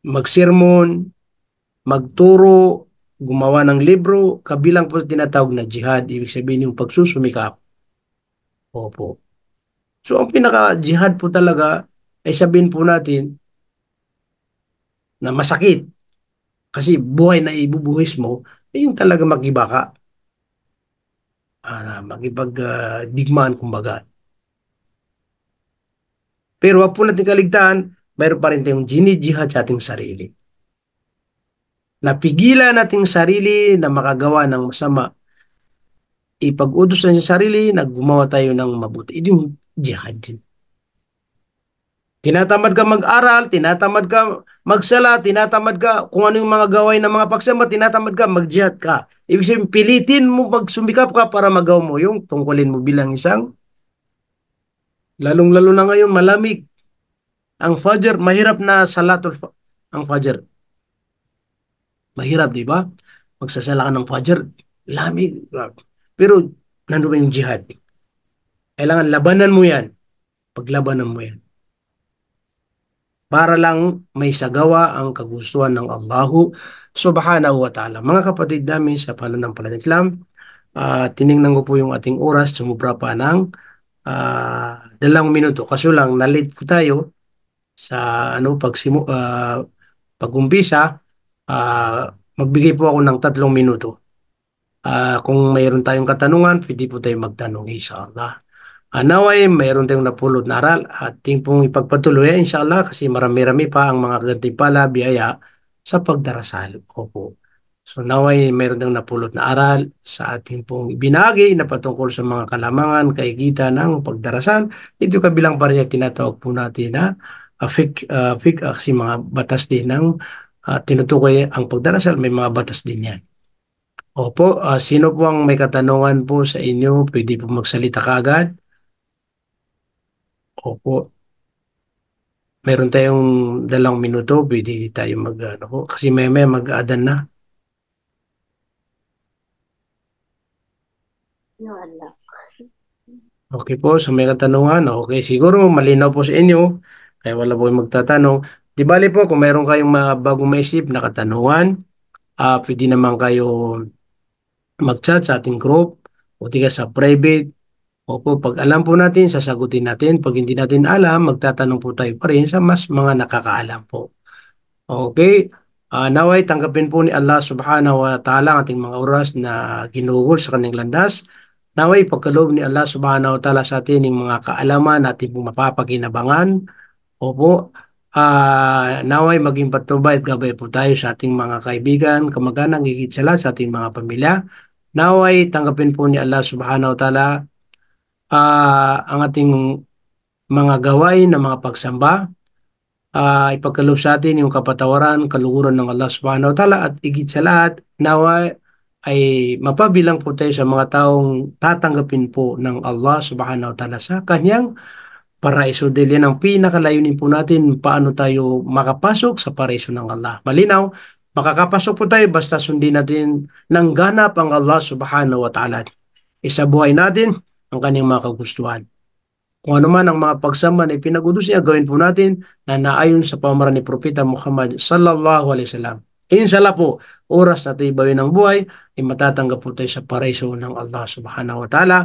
magsermon, magturo, gumawa ng libro, kabilang po tinatawag na jihad, ibig sabihin yung pagsusumikap. Opo. So ang pinaka-jihad po talaga ay sabihin po natin na masakit kasi buhay na ibubuhis mo, ay yung talaga magiba ka, makipag-digmaan kumbaga. Pero wag po natin kaligtaan, mayroon pa rin tayong jinijihad sa ating sarili. Napigilan nating sarili na makagawa ng masama. Ipag-utos na sa sarili na gumawa tayo ng mabuti. Ito yung jihad din. Tinatamad ka mag-aral, tinatamad ka magsala, tinatamad ka kung ano yung mga gawain ng mga pagsamba, tinatamad ka, mag-jihad ka. Ibig sabihin, pilitin mo magsumikap ka para magawa mo yung tungkulin mo bilang isang, lalong-lalo na ngayon, malamig. Ang Fajr, mahirap na ang Fajr. Mahirap, di ba? Magsasala ka ng Fajr, lamig. Pero, nandun ba yung jihad? Kailangan labanan mo yan. Paglabanan mo yan. Para lang may sagawa ang kagustuhan ng Allahu Subhanahu wa Ta'ala. Mga kapatid namin sa pananampalatayang Islam, tiningnan ko po yung ating oras, sumubra pa ng 2 minuto. Kaso lang, na-late po tayo sa pag-umpisa, magbigay po ako ng 3 minuto. Kung mayroon tayong katanungan, pwede po tayo magtanong, inshallah. Naway, mayroon tayong napulot na aral at ating pong ipagpatuloy, inshallah, kasi marami-rami pa ang mga gantimpala, biyaya sa pagdarasal. Opo. So naway, mayroon tayong napulot na aral sa ating pong ibinagi na patungkol sa mga kalamangan, kaigitan ng pagdarasal. Ito kabilang pa rin yung tinatawag po natin na kasi mga batas din ng tinutukoy ang pagdarasal, may mga batas din yan. Opo, sino po ang may katanungan po sa inyo? Pwede po magsalita kaagad. Opo, meron tayong 2 minuto, pwede tayo ano po, kasi may mag-aadan na. Wala. Okay po, so may katanungan. Okay, siguro malinaw po sa inyo, kaya wala po yung magtatanong. Di bali po, kung meron kayong mga bagong maisip na katanungan, pwede naman kayo mag-chat sa ating group o di ka sa private. Opo, pag alam po natin, sasagutin natin. Pag hindi natin alam, magtatanong po tayo pa rin sa mas mga nakakaalam po. Okay. Naway tanggapin po ni Allah subhanahu wa ta'ala ang ating mga oras na ginugol sa kanyang landas. Naway pagkaloob ni Allah subhanahu wa ta'ala sa atin yung mga kaalaman natin po mapapakinabangan. Opo. Naway maging patnubay at gabay po tayo sa ating mga kaibigan, kamag-anak, higit sa lahat sa ating mga pamilya. Naway tanggapin po ni Allah subhanahu wa ta'ala ang ating mga gawain na mga pagsamba, ipagkaloob sa atin yung kapatawaran, kaluguran ng Allah subhanahu wa ta'ala at higit sa lahat, nawa ay mapabilang po tayo sa mga taong tatanggapin po ng Allah subhanahu wa ta'ala sa kanyang paraiso. Dahil yan ang pinakalayunin po natin, paano tayo makapasok sa paraiso ng Allah. Malinaw, makakapasok po tayo basta sundin natin ng ganap ang Allah subhanahu wa ta'ala. Isa buhay natin ang kanyang mga kagustuhan. Kung ano man ang mga pagsamba na ipinag-utos niya, gawin po natin na naayon sa pamamaraan ni Propeta Muhammad sallallahu alaihi wasallam. Inshallah po, oras na tayo bawin ng buhay, ay matatanggap po tayo sa paraiso ng Allah subhanahu wa ta'ala.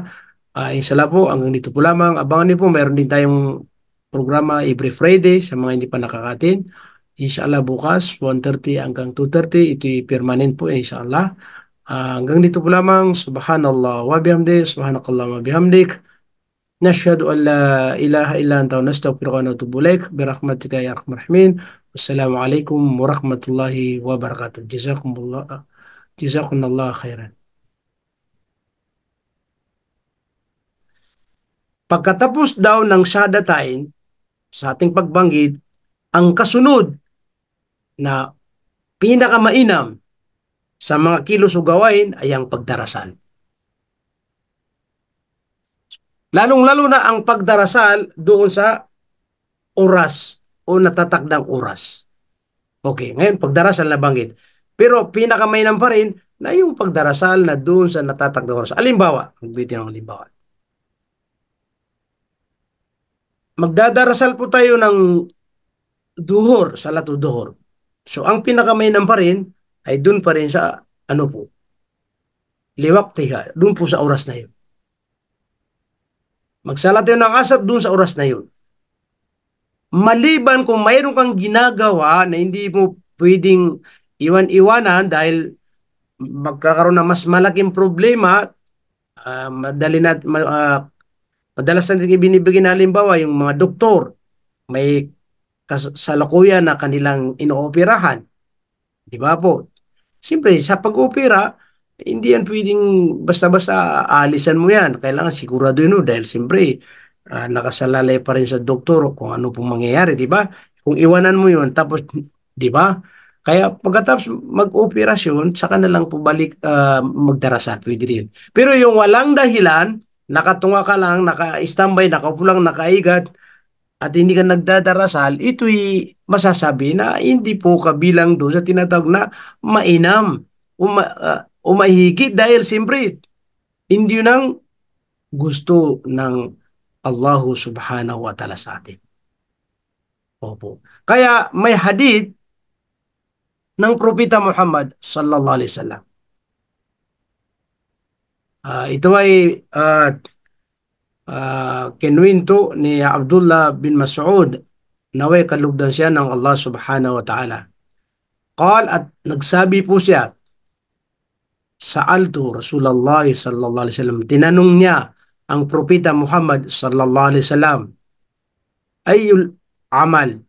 Inshallah po, hanggang dito po lamang. Abangan niyo po, meron din tayong programa every Friday sa mga hindi pa nakakatin. Inshallah bukas, 1:30 hanggang 2:30, ito'y permanent po, inshallah. Hanggang dito po lamang. Subhanallah wa bihamdi, subhanakallah wa bihamdik. نشهد أن لا إله إلا أنت ونستغفرك ونتوب إليك برحمتك يا أرحم الراحمين والسلام عليكم ورحمة الله وبركاته جزاكم الله خيرا. Pagkatapos daw ng shahadatain sa ating pagbanggit, ang kasunod na pinakamainam sa mga kilos o gawain ay ang pagdarasal. Lalong-lalo na ang pagdarasal doon sa oras o natatakdang oras. Okay, ngayon pagdarasal na banggit. Pero pinakamainam pa rin na yung pagdarasal na doon sa natatakdang oras. Halimbawa, magbitin ng halimbawa. Magdadarasal po tayo ng duhur, salatu duhur. So ang pinakamainam pa rin ay dun pa rin sa ano po, liwaktiha, dun po sa oras na yun. Magsalat tayo ng asar dun sa oras na yun. Maliban kung mayroon kang ginagawa na hindi mo pwedeng iwan-iwanan dahil magkakaroon ng mas malaking problema, madali na, madalas natin ibinibigay na halimbawa yung mga doktor, may kasalukuyan na kanilang inooperahan. Di ba po? Siyempre, sa pag-opera, hindi yan pwedeng basta-basta aalisan mo yan. Kailangan sigurado yun, no? Dahil siyempre, nakasalalay pa rin sa doktor kung ano pong mangyayari, di ba? Kung iwanan mo yun, tapos, di ba? Kaya pagkatapos mag-operasyon, saka na lang po balik magdarasal, pwede rin. Pero yung walang dahilan, nakatunga ka lang, naka-standby, nakaupo lang, nakaigat, at hindi ka nagdadarasal, ito'y masasabi na hindi po kabilang doon sa tinatawag na mainam o mahigit dahil siyempre hindi yun ang gusto ng Allah subhanahu wa ta'ala sa atin. Opo. Kaya may hadith ng Propeta Muhammad sallallahu alaihi wasallam. Ito ay kinwento ni Abdullah bin Mas'ud, naway kalugdan siya ng Allah subhanahu wa ta'ala. At nagsabi po siya, Sa'altu Rasulullah sallallahu alaihi wasallam. Tinanong niya ang Propeta Muhammad sallallahu alaihi wasallam, Ayul amal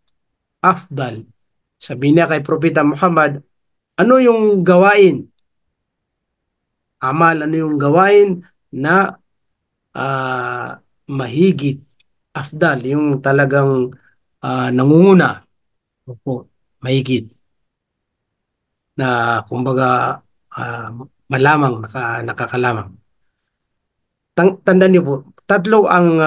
afdal? Sabi niya kay Propeta Muhammad, ano yung gawain? Amal, ano yung gawain na mahigit? Afdal, yung talagang nangunguna. Opo, mahigit. Na kumbaga malamang, nakakalamang. Tandaan niyo po, tatlo ang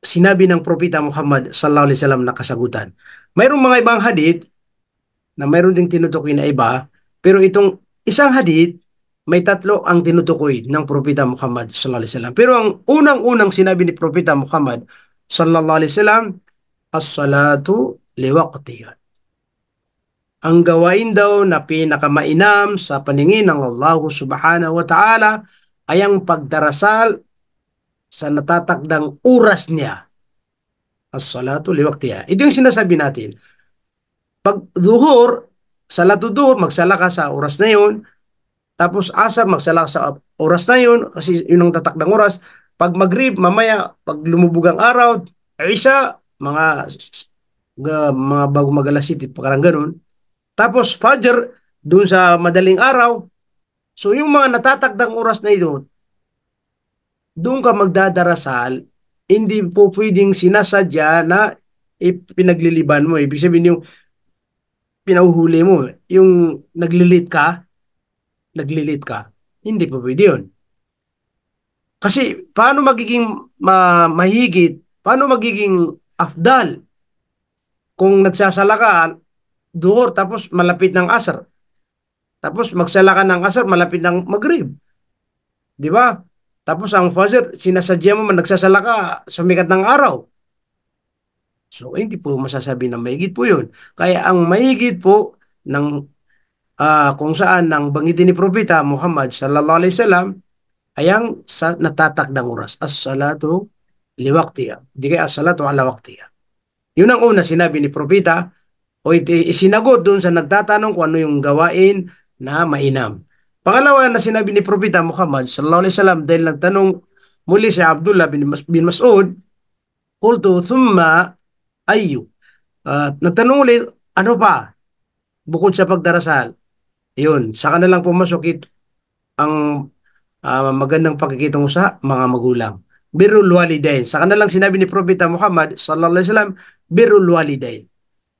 sinabi ng Propeta Muhammad sallallahu alaihi wasallam na kasagutan. Mayroong mga ibang hadith na mayroon ding tinutukoy na iba, pero itong isang hadith, may tatlo ang tinutukoy ng Propeta Muhammad sallallahu alaihi wasallam. Pero ang unang-unang sinabi ni Propeta Muhammad sallallahu alaihi wasallam, as-salatu liwaqtiha. Ang gawain daw na pinakamainam sa paningin ng Allah subhanahu wa ta'ala ay ang pagdarasal sa natatakdang oras niya. As-salatu liwaqtiha. Ito yung sinasabi natin. Pag duhur, salatu duhur, magsala ka sa oras na yun. Tapos asar, magsala ka sa oras na yun kasi yun ang tatakdang oras. Pag maghrib, mamaya, pag lumubog ang araw, isha, mga bago mag-alas-city, parang ganun. Tapos Fajr, dun sa madaling araw. So yung mga natatakdang oras na ito, doon ka magdadarasal, hindi po pwedeng sinasadya na ipinagliliban mo. Ibig sabihin yung pinauhuli mo, yung naglilit ka, hindi po pwede yun. Kasi paano magiging mahigit, paano magiging afdal kung nagsasala ka duhur tapos malapit ng asar. Tapos magsala ka ng asar malapit ng maghrib. Di ba? Tapos ang fajr, sinasadya mo man nagsasala ka sumikat ng araw. So hindi po masasabi na mahigit po yun. Kaya ang mahigit po ng kung saan nang banggitin ni Propeta Muhammad sallallahu alaihi wasallam ay ang sa natatakdang oras. As-salatu liwaqtiha. Di kaya as-salatu ala waqtiha. Yun ang una sinabi ni Propeta o isinagot doon sa nagtatanong kung ano yung gawain na mainam. Pangalawa na sinabi ni Propeta Muhammad sallallahu alaihi wasallam dahil nagtanong muli si Abdullah bin Mas'ud, qultu thumma ayyu. Nagtanong ulit, ano pa bukod sa pagdarasal? Yun, saka na lang pumasok ang magandang pagkikitungo sa mga magulang. Birrul walidain. Saka na lang sinabi ni Propeta Muhammad sallallahu alaihi wasallam, birrul walidain.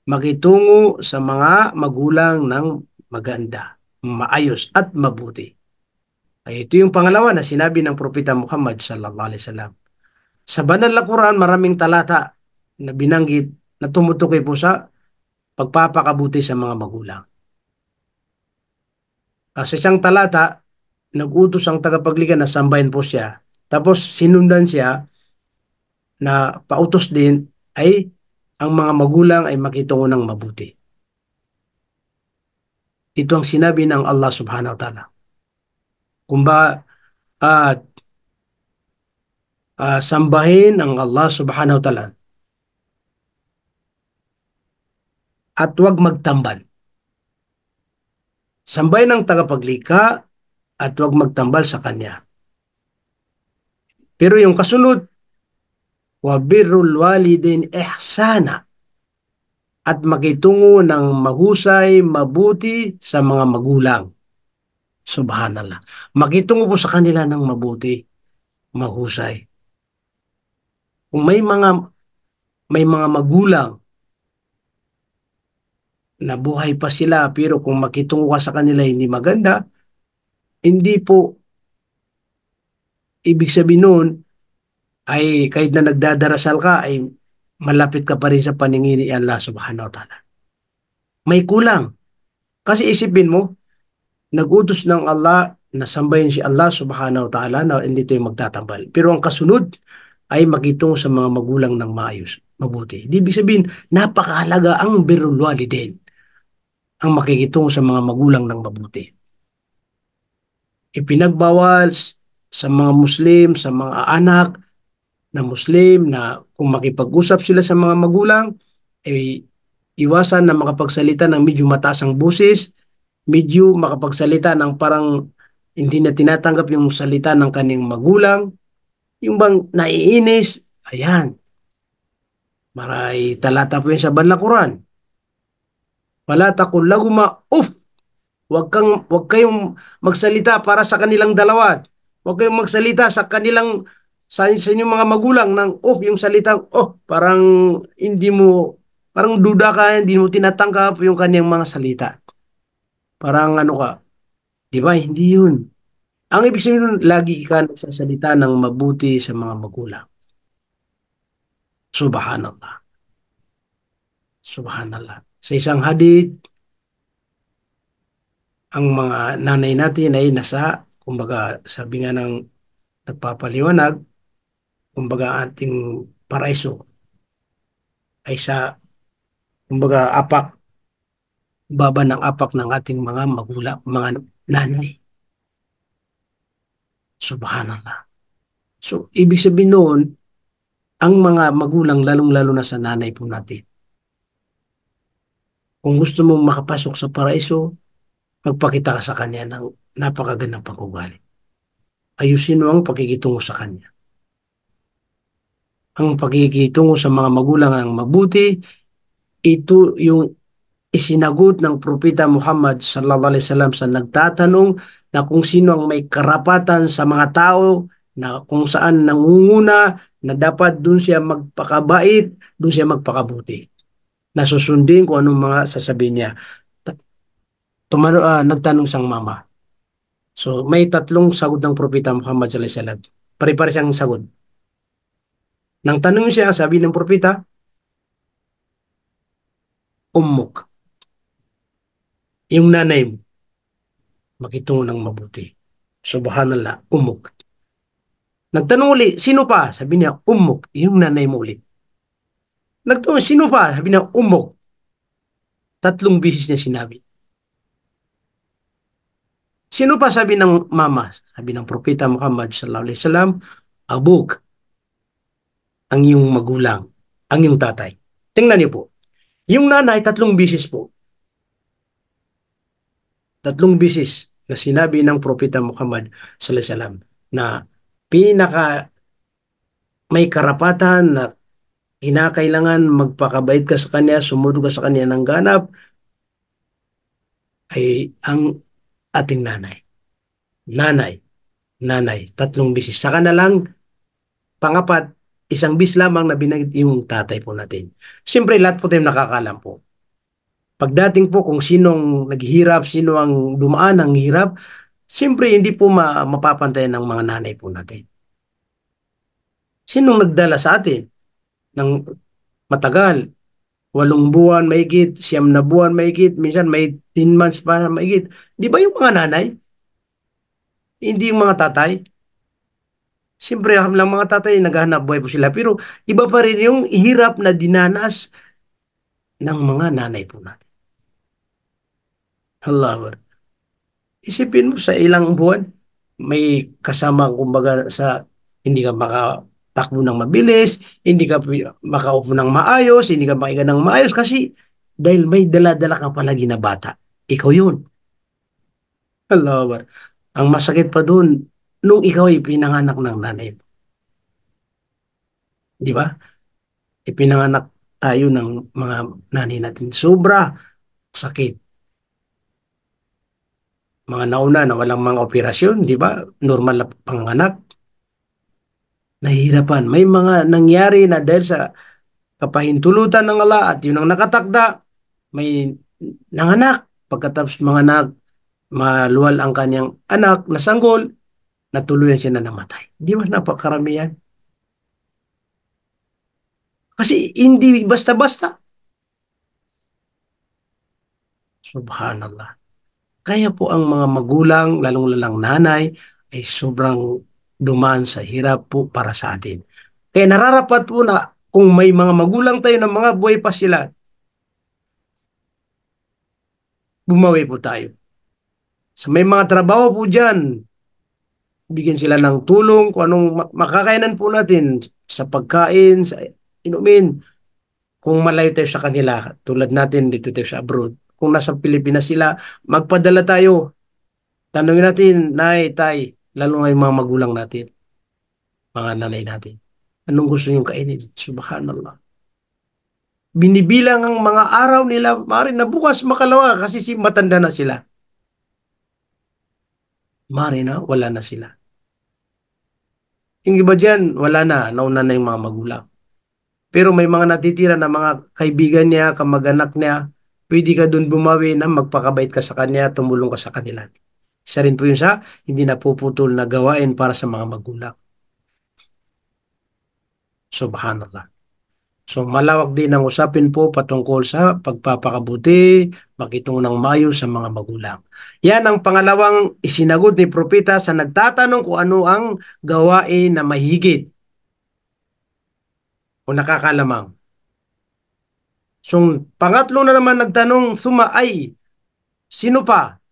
Makitungo sa mga magulang ng maganda, maayos at mabuti. Ay, ito yung pangalawa na sinabi ng Propeta Muhammad sallallahu alaihi wasallam. Sa banal na Quran, maraming talata na binanggit na tumutukoy po sa pagpapakabuti sa mga magulang. Sa isang talata, nag-utos ang tagapagligaya na sambahin po siya. Tapos sinundan siya na pautos din ay ang mga magulang ay makitungo ng mabuti. Ito ang sinabi ng Allah subhanahu wa ta'ala. Kumbaga, ah, sambahin ang Allah subhanahu wa ta'ala at huwag magtambal. Sambahin ang tagapaglikha at huwag magtambal sa kanya. Pero yung kasunod, wa birrul walidin ihsana, at makitungo ng mahusay, mabuti sa mga magulang. Subhanallah. Makitungo po sa kanila ng mabuti, mahusay. Kung may mga magulang na buhay pa sila pero kung makitungo ka sa kanila hindi maganda, hindi po ibig sabihin nun ay kahit na nagdadarasal ka ay malapit ka pa rin sa paningin ni Allah subhanahu wa ta'ala. May kulang. Kasi isipin mo, nag-utos ng Allah na sambahin si Allah subhanahu wa ta'ala na hindi tayo magtatambal. Pero ang kasunod ay makitungo sa mga magulang ng maayos, mabuti. Di ibig sabihin, napakahalaga ang birrul walidain, ang makikitungo sa mga magulang ng mabuti. Ipinagbawal sa mga Muslim, sa mga anak na Muslim na kung makipag-usap sila sa mga magulang, eh, iwasan na makapagsalita ng medyo mataas ang boses, medyo makapagsalita ng parang hindi na tinatanggap yung salita ng kanyang magulang, yung bang naiinis, ayan, maray talata po yun sa banal na Quran. Wala taqul lahuma uff, wag kayong magsalita para sa kanilang dalawa. Wag kayong magsalita sa kanilang sa inyong mga magulang ng yung salitang parang hindi mo parang duda ka, hindi mo tinatanggap yung kaniyang mga salita. Parang ano ka, di ba? Hindi yun. Ang ibig sabihin nun, lagi ka nagsasalita ng mabuti sa mga magulang. Subhanallah. Subhanallah. Sa isang hadith, ang mga nanay natin ay nasa, kumbaga, sabi nga ng nagpapaliwanag, kumbaga ating paraiso ay sa, kumbaga, baba ng apak ng ating mga magulang, mga nanay. Subhanallah. So, ibig sabihin noon, ang mga magulang, lalong-lalo na sa nanay po natin, kung gusto mong makapasok sa paraiso, magpakita ka sa kanya ng napakagandang pag-ugali. Ayusin mo ang pakikitungo sa kanya. Ang pakikitungo sa mga magulang ng mabuti, ito yung isinagot ng Propeta Muhammad sallallahu alaihi wasallam sa nagtatanong na kung sino ang may karapatan sa mga tao, na kung saan nangunguna, na dapat dun siya magpakabait, dun siya magpakabuti. Nasusundin kung anong mga sasabihin niya. Nagtanong sang mama. So, may tatlong sagot ng Propeta Muhammad sallallahu alaihi wasallam. Pare-pare siyang sagot. Nang tanong siya, sabi ng Propeta, ummuk. Yung nanay mo, makitungo ng mabuti. Subhanallah, ummuk. Nagtanong ulit, sino pa? Sabi niya, ummuk. Yung nanay mo ulit. Nagtanong, sino pa? Sabi niya, ummuk. Tatlong bisis niya sinabi. Sino pa? Sabi ng mama. Sabi ng Propeta Muhammad sallallahu alaihi wasallam, abuk, ang iyong magulang, ang iyong tatay. Tingnan niyo po. Yung nanay, tatlong bisis po. Tatlong bisis na sinabi ng Propeta Muhammad sallallahu alaihi wasallam na pinaka may karapatan na kinakailangan magpakabait ka sa kanya, sumunod ka sa kanya ng ganap, ay ang ating nanay. Nanay, nanay, tatlong bisis. Saka na lang, pangapat, isang bis lamang na binanggit yung tatay po natin. Siyempre, lahat po tayo nakakalam po. Pagdating po kung sinong naghihirap, sino ang dumaan ng hirap, siyempre hindi po mapapantayan ng mga nanay po natin. Sinong nagdala sa atin ng matagal? 8 buwan mahigit, 9 buwan mahigit, minsan may 10 months pa mahigit. Di ba yung mga nanay? Hindi yung mga tatay? Siyempre, ang mga tatay, naghahanap buhay po sila. Pero iba pa rin yung hirap na dinanas ng mga nanay po natin. Allah. Isipin mo sa ilang buwan, may kasama kumbaga sa hindi ka makatakbo ng mabilis, hindi ka makaupo ng maayos, hindi ka maiga ng maayos kasi dahil may dala-dala ka palagi na bata. Ikaw yun. Allah. Ang masakit pa doon, nung ikaw ay pinanganak ng nanay mo. Di ba? Ipinanganak tayo ng mga nanay natin. Sobra sakit. Mga nauna na walang mga operasyon, di ba? Normal na panganak. Nahihirapan. May mga nangyari na dahil sa kapahintulutan ng Allah at yun ang nakatakda, may nanganak. Pagkatapos manganak, maluwal ang kanyang anak na sanggol, natuluyan siya na namatay. Di ba napakaramihan? Kasi hindi basta-basta. Subhanallah. Kaya po ang mga magulang, lalong-lalang nanay, ay sobrang dumaan sa hirap po para sa atin. Kaya nararapat po na kung may mga magulang tayo ng mga buhay pa sila, bumawi po tayo. So may mga trabaho po dyan, bigyan sila ng tulong kung anong makakainan po natin sa pagkain, sa inumin. Kung malayo tayo sa kanila, tulad natin dito tayo sa abroad. Kung nasa Pilipinas sila, magpadala tayo. Tanungin natin, nay, tay, lalo nga yung mga magulang natin, mga nanay natin. Anong gusto niyong kainin? Subhanallah. Binibilang ang mga araw nila, maaari na bukas makalawa kasi matanda na sila. Maaari na, wala na sila. Yung iba dyan, wala na, nauna na yung mga magulang. Pero may mga natitira na mga kaibigan niya, kamag-anak niya, pwede ka dun bumawi na magpakabait ka sa kanya, tumulong ka sa kanila. Isa rin po yun sa hindi napuputol na gawain para sa mga magulang. Subhanallah. So malawak din ang usapin po patungkol sa pagpapakabuti, makitungo ng mayo sa mga magulang. Yan ang pangalawang isinagot ni propeta sa nagtatanong kung ano ang gawain na mahigit o nakakalamang. So pangatlo na naman nagtanong, suma ay, sino pa?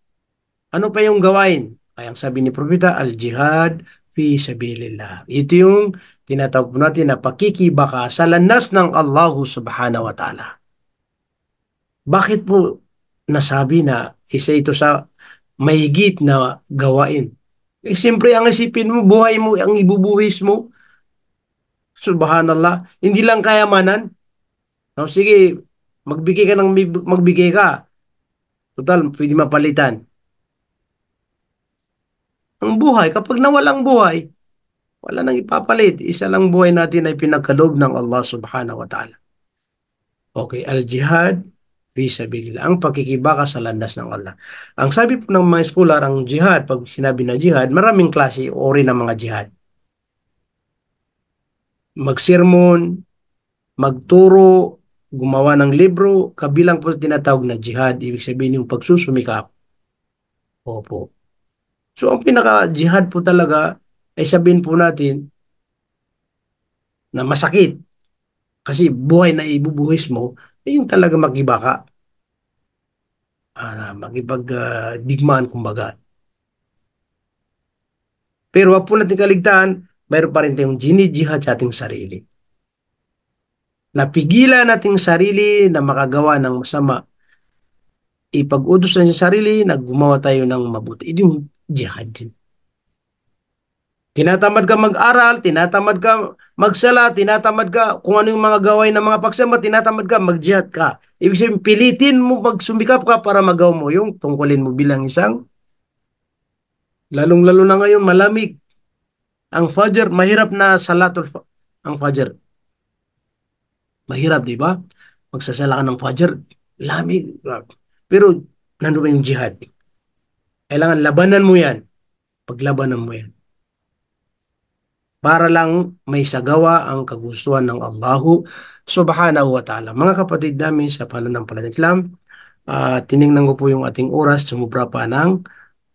Ano pa yung gawain? Ay ang sabi ni propeta, al-jihad fi sabilillah. Ito yung tinatawag po natin na pakikibaka sa landas ng Allah subhanahu wa ta'ala. Bakit po nasabi na isa ito sa mahigit na gawain? Eh, siyempre, ang isipin mo, buhay mo, ang ibubuhis mo, subhanallah, hindi lang kayamanan. No, sige, magbigay ka ng magbigay ka. Total, pwede mapalitan. Ang buhay, kapag nawalang buhay, wala nang ipapalit. Isa lang buhay natin ay pinagkaloob ng Allah subhanahu wa ta'ala. Okay, al-jihad fi sabilillah, ang pakikibaka sa landas ng Allah. Ang sabi po ng mga scholar, ang jihad, pag sinabi na jihad, maraming klase o ori ng mga jihad. Magsermon, magturo, gumawa ng libro, kabilang po tinatawag na jihad, ibig sabihin yung pagsusumikap. Opo. So ang pinaka-jihad po talaga ay sabihin po natin na masakit kasi buhay na ibubuhis mo, ay yung talaga makibaka, makipag-digmaan kumbaga. Pero wag po natin kaligtaan, mayroon pa rin tayong jinijihad sa ating sarili. Napigilan nating sarili na makagawa ng masama. Ipag-utos na sa sarili na gumawa tayo ng mabuti. Ito yung jihad din. Tinatamad ka mag-aral, tinatamad ka magsala, tinatamad ka kung ano yung mga gawain ng mga pagsama, tinatamad ka, mag-jihad ka. Ibig sabihin, pilitin mo magsumikap ka para magawa mo yung tungkulin mo bilang isang, lalong-lalo na ngayon, malamig. Ang Fajr, mahirap na salatul ang Fajr. Mahirap, di ba? Magsasala ka ng Fajr, lamig. Pero, nandun ba yung jihad? Kailangan labanan mo yan. Paglabanan mo yan. Para lang may sagawa ang kagustuhan ng Allahu subhanahu wa ta'ala. Mga kapatid namin sa pananampalatayang Islam, tiningnan ko po yung ating oras, sumubra pa ng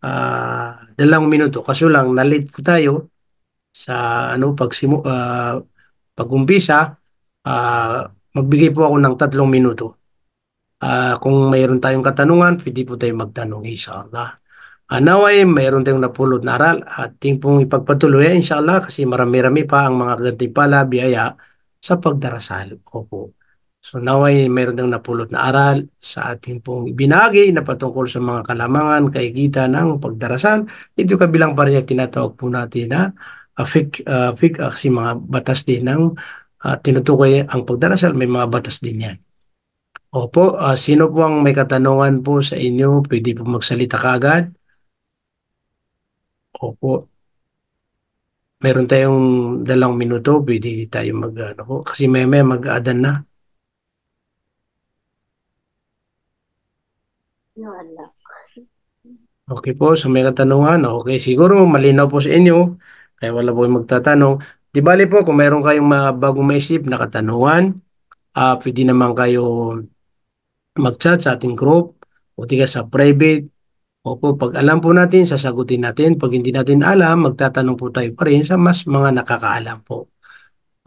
2 minuto. Kaso lang, na-late po tayo sa pag-umpisa, magbigay po ako ng 3 minuto. Kung mayroon tayong katanungan, pwede po tayong magtanong inshallah. Naway mayroon tayong napulot na aral at ating pong ipagpatuloy inshallah kasi marami-rami pa ang mga gantimpala, biyaya sa pagdarasal. Opo. So naway mayroon tayong napulot na aral sa ating pong ibinagi na patungkol sa mga kalamangan, kaigitan ng pagdarasal. Ito kabilang pa rin yung tinatawag po natin na kasi mga batas din ng tinutukoy ang pagdarasal, may mga batas din yan. Opo, sino po ang may katanungan po sa inyo? Pwede po magsalita kaagad. Opo, meron tayong 2 minuto, pwede tayo ano po, kasi may mag-aadan na. Wala. Okay po, so may katanungan. Okay, siguro malinaw po sa inyo, kaya wala po yung magtatanong. Di bali po, kung meron kayong mga bagong maisip na katanungan, pwede naman kayo mag-chat sa ating group o di ka sa private. Opo, pag alam po natin, sasagutin natin. Pag hindi natin alam, magtatanong po tayo pa rin sa mas mga nakakaalam po.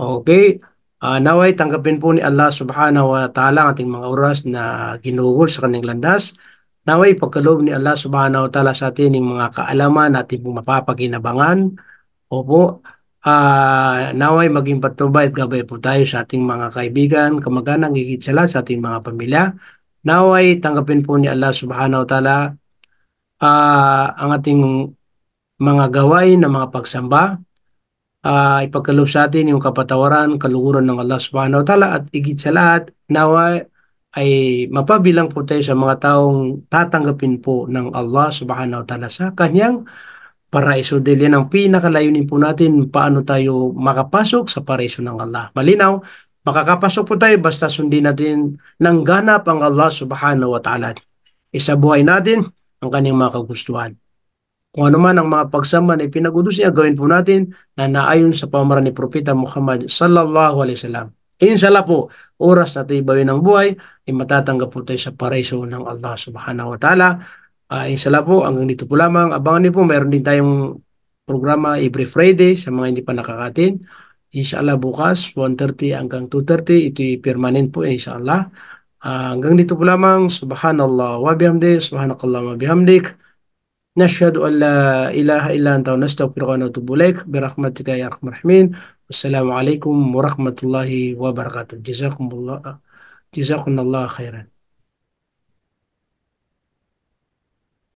Okay? Naway tanggapin po ni Allah subhanahu wa ta'ala ang ating mga oras na ginugol sa kanyang landas. Naway pagkaloob ni Allah subhanahu wa ta'ala sa atin yung mga kaalaman natin pong mapapakinabangan. Opo. Naway maging patnubay at gabay po tayo sa ating mga kaibigan, kamag-anak, higit sa lahat sa ating mga pamilya. Naway tanggapin po ni Allah subhanahu wa ta'ala ang ating mga gawain na mga pagsamba, ipagkaloob sa atin yung kapatawaran, kaluguran ng Allah subhanahu wa ta'ala at higit sa lahat, nawa ay mapabilang po tayo sa mga taong tatanggapin po ng Allah subhanahu wa ta'ala sa kanyang paraiso. Dahil yan ang pinakalayunin po natin paano tayo makapasok sa paraiso ng Allah. Malinaw, makakapasok po tayo basta sundin natin ng ganap ang Allah subhanahu wa ta'ala. Isabuhay natin ang kanyang mga kagustuhan. Kung ano man ang mga pagsamba na ipinag-utos niya, gawin po natin na naayon sa pamamaraan ni Propeta Muhammad sallallahu alaihi wasallam. Inshallah po, oras na tibawin ng buhay, ay matatanggap po tayo sa paraiso ng Allah subhanahu wa ta'ala. Inshallah po, hanggang dito po lamang. Abangan niyo po, mayroon din tayong programa every Friday sa mga hindi pa nakakatin. Inshallah bukas, 1:30 hanggang 2:30. Ito'y permanent po, inshallah. Hanggang dito po lamang. Subhanallah wa bihamdik. Subhanakallah wa bihamdik. نشهد أن لا إله إلا أنت ونستغفرك ونتوب إليك برحمتك يا أرحم الراحمين والسلام عليكم ورحمة الله وبركاته جزاكم الله خيرا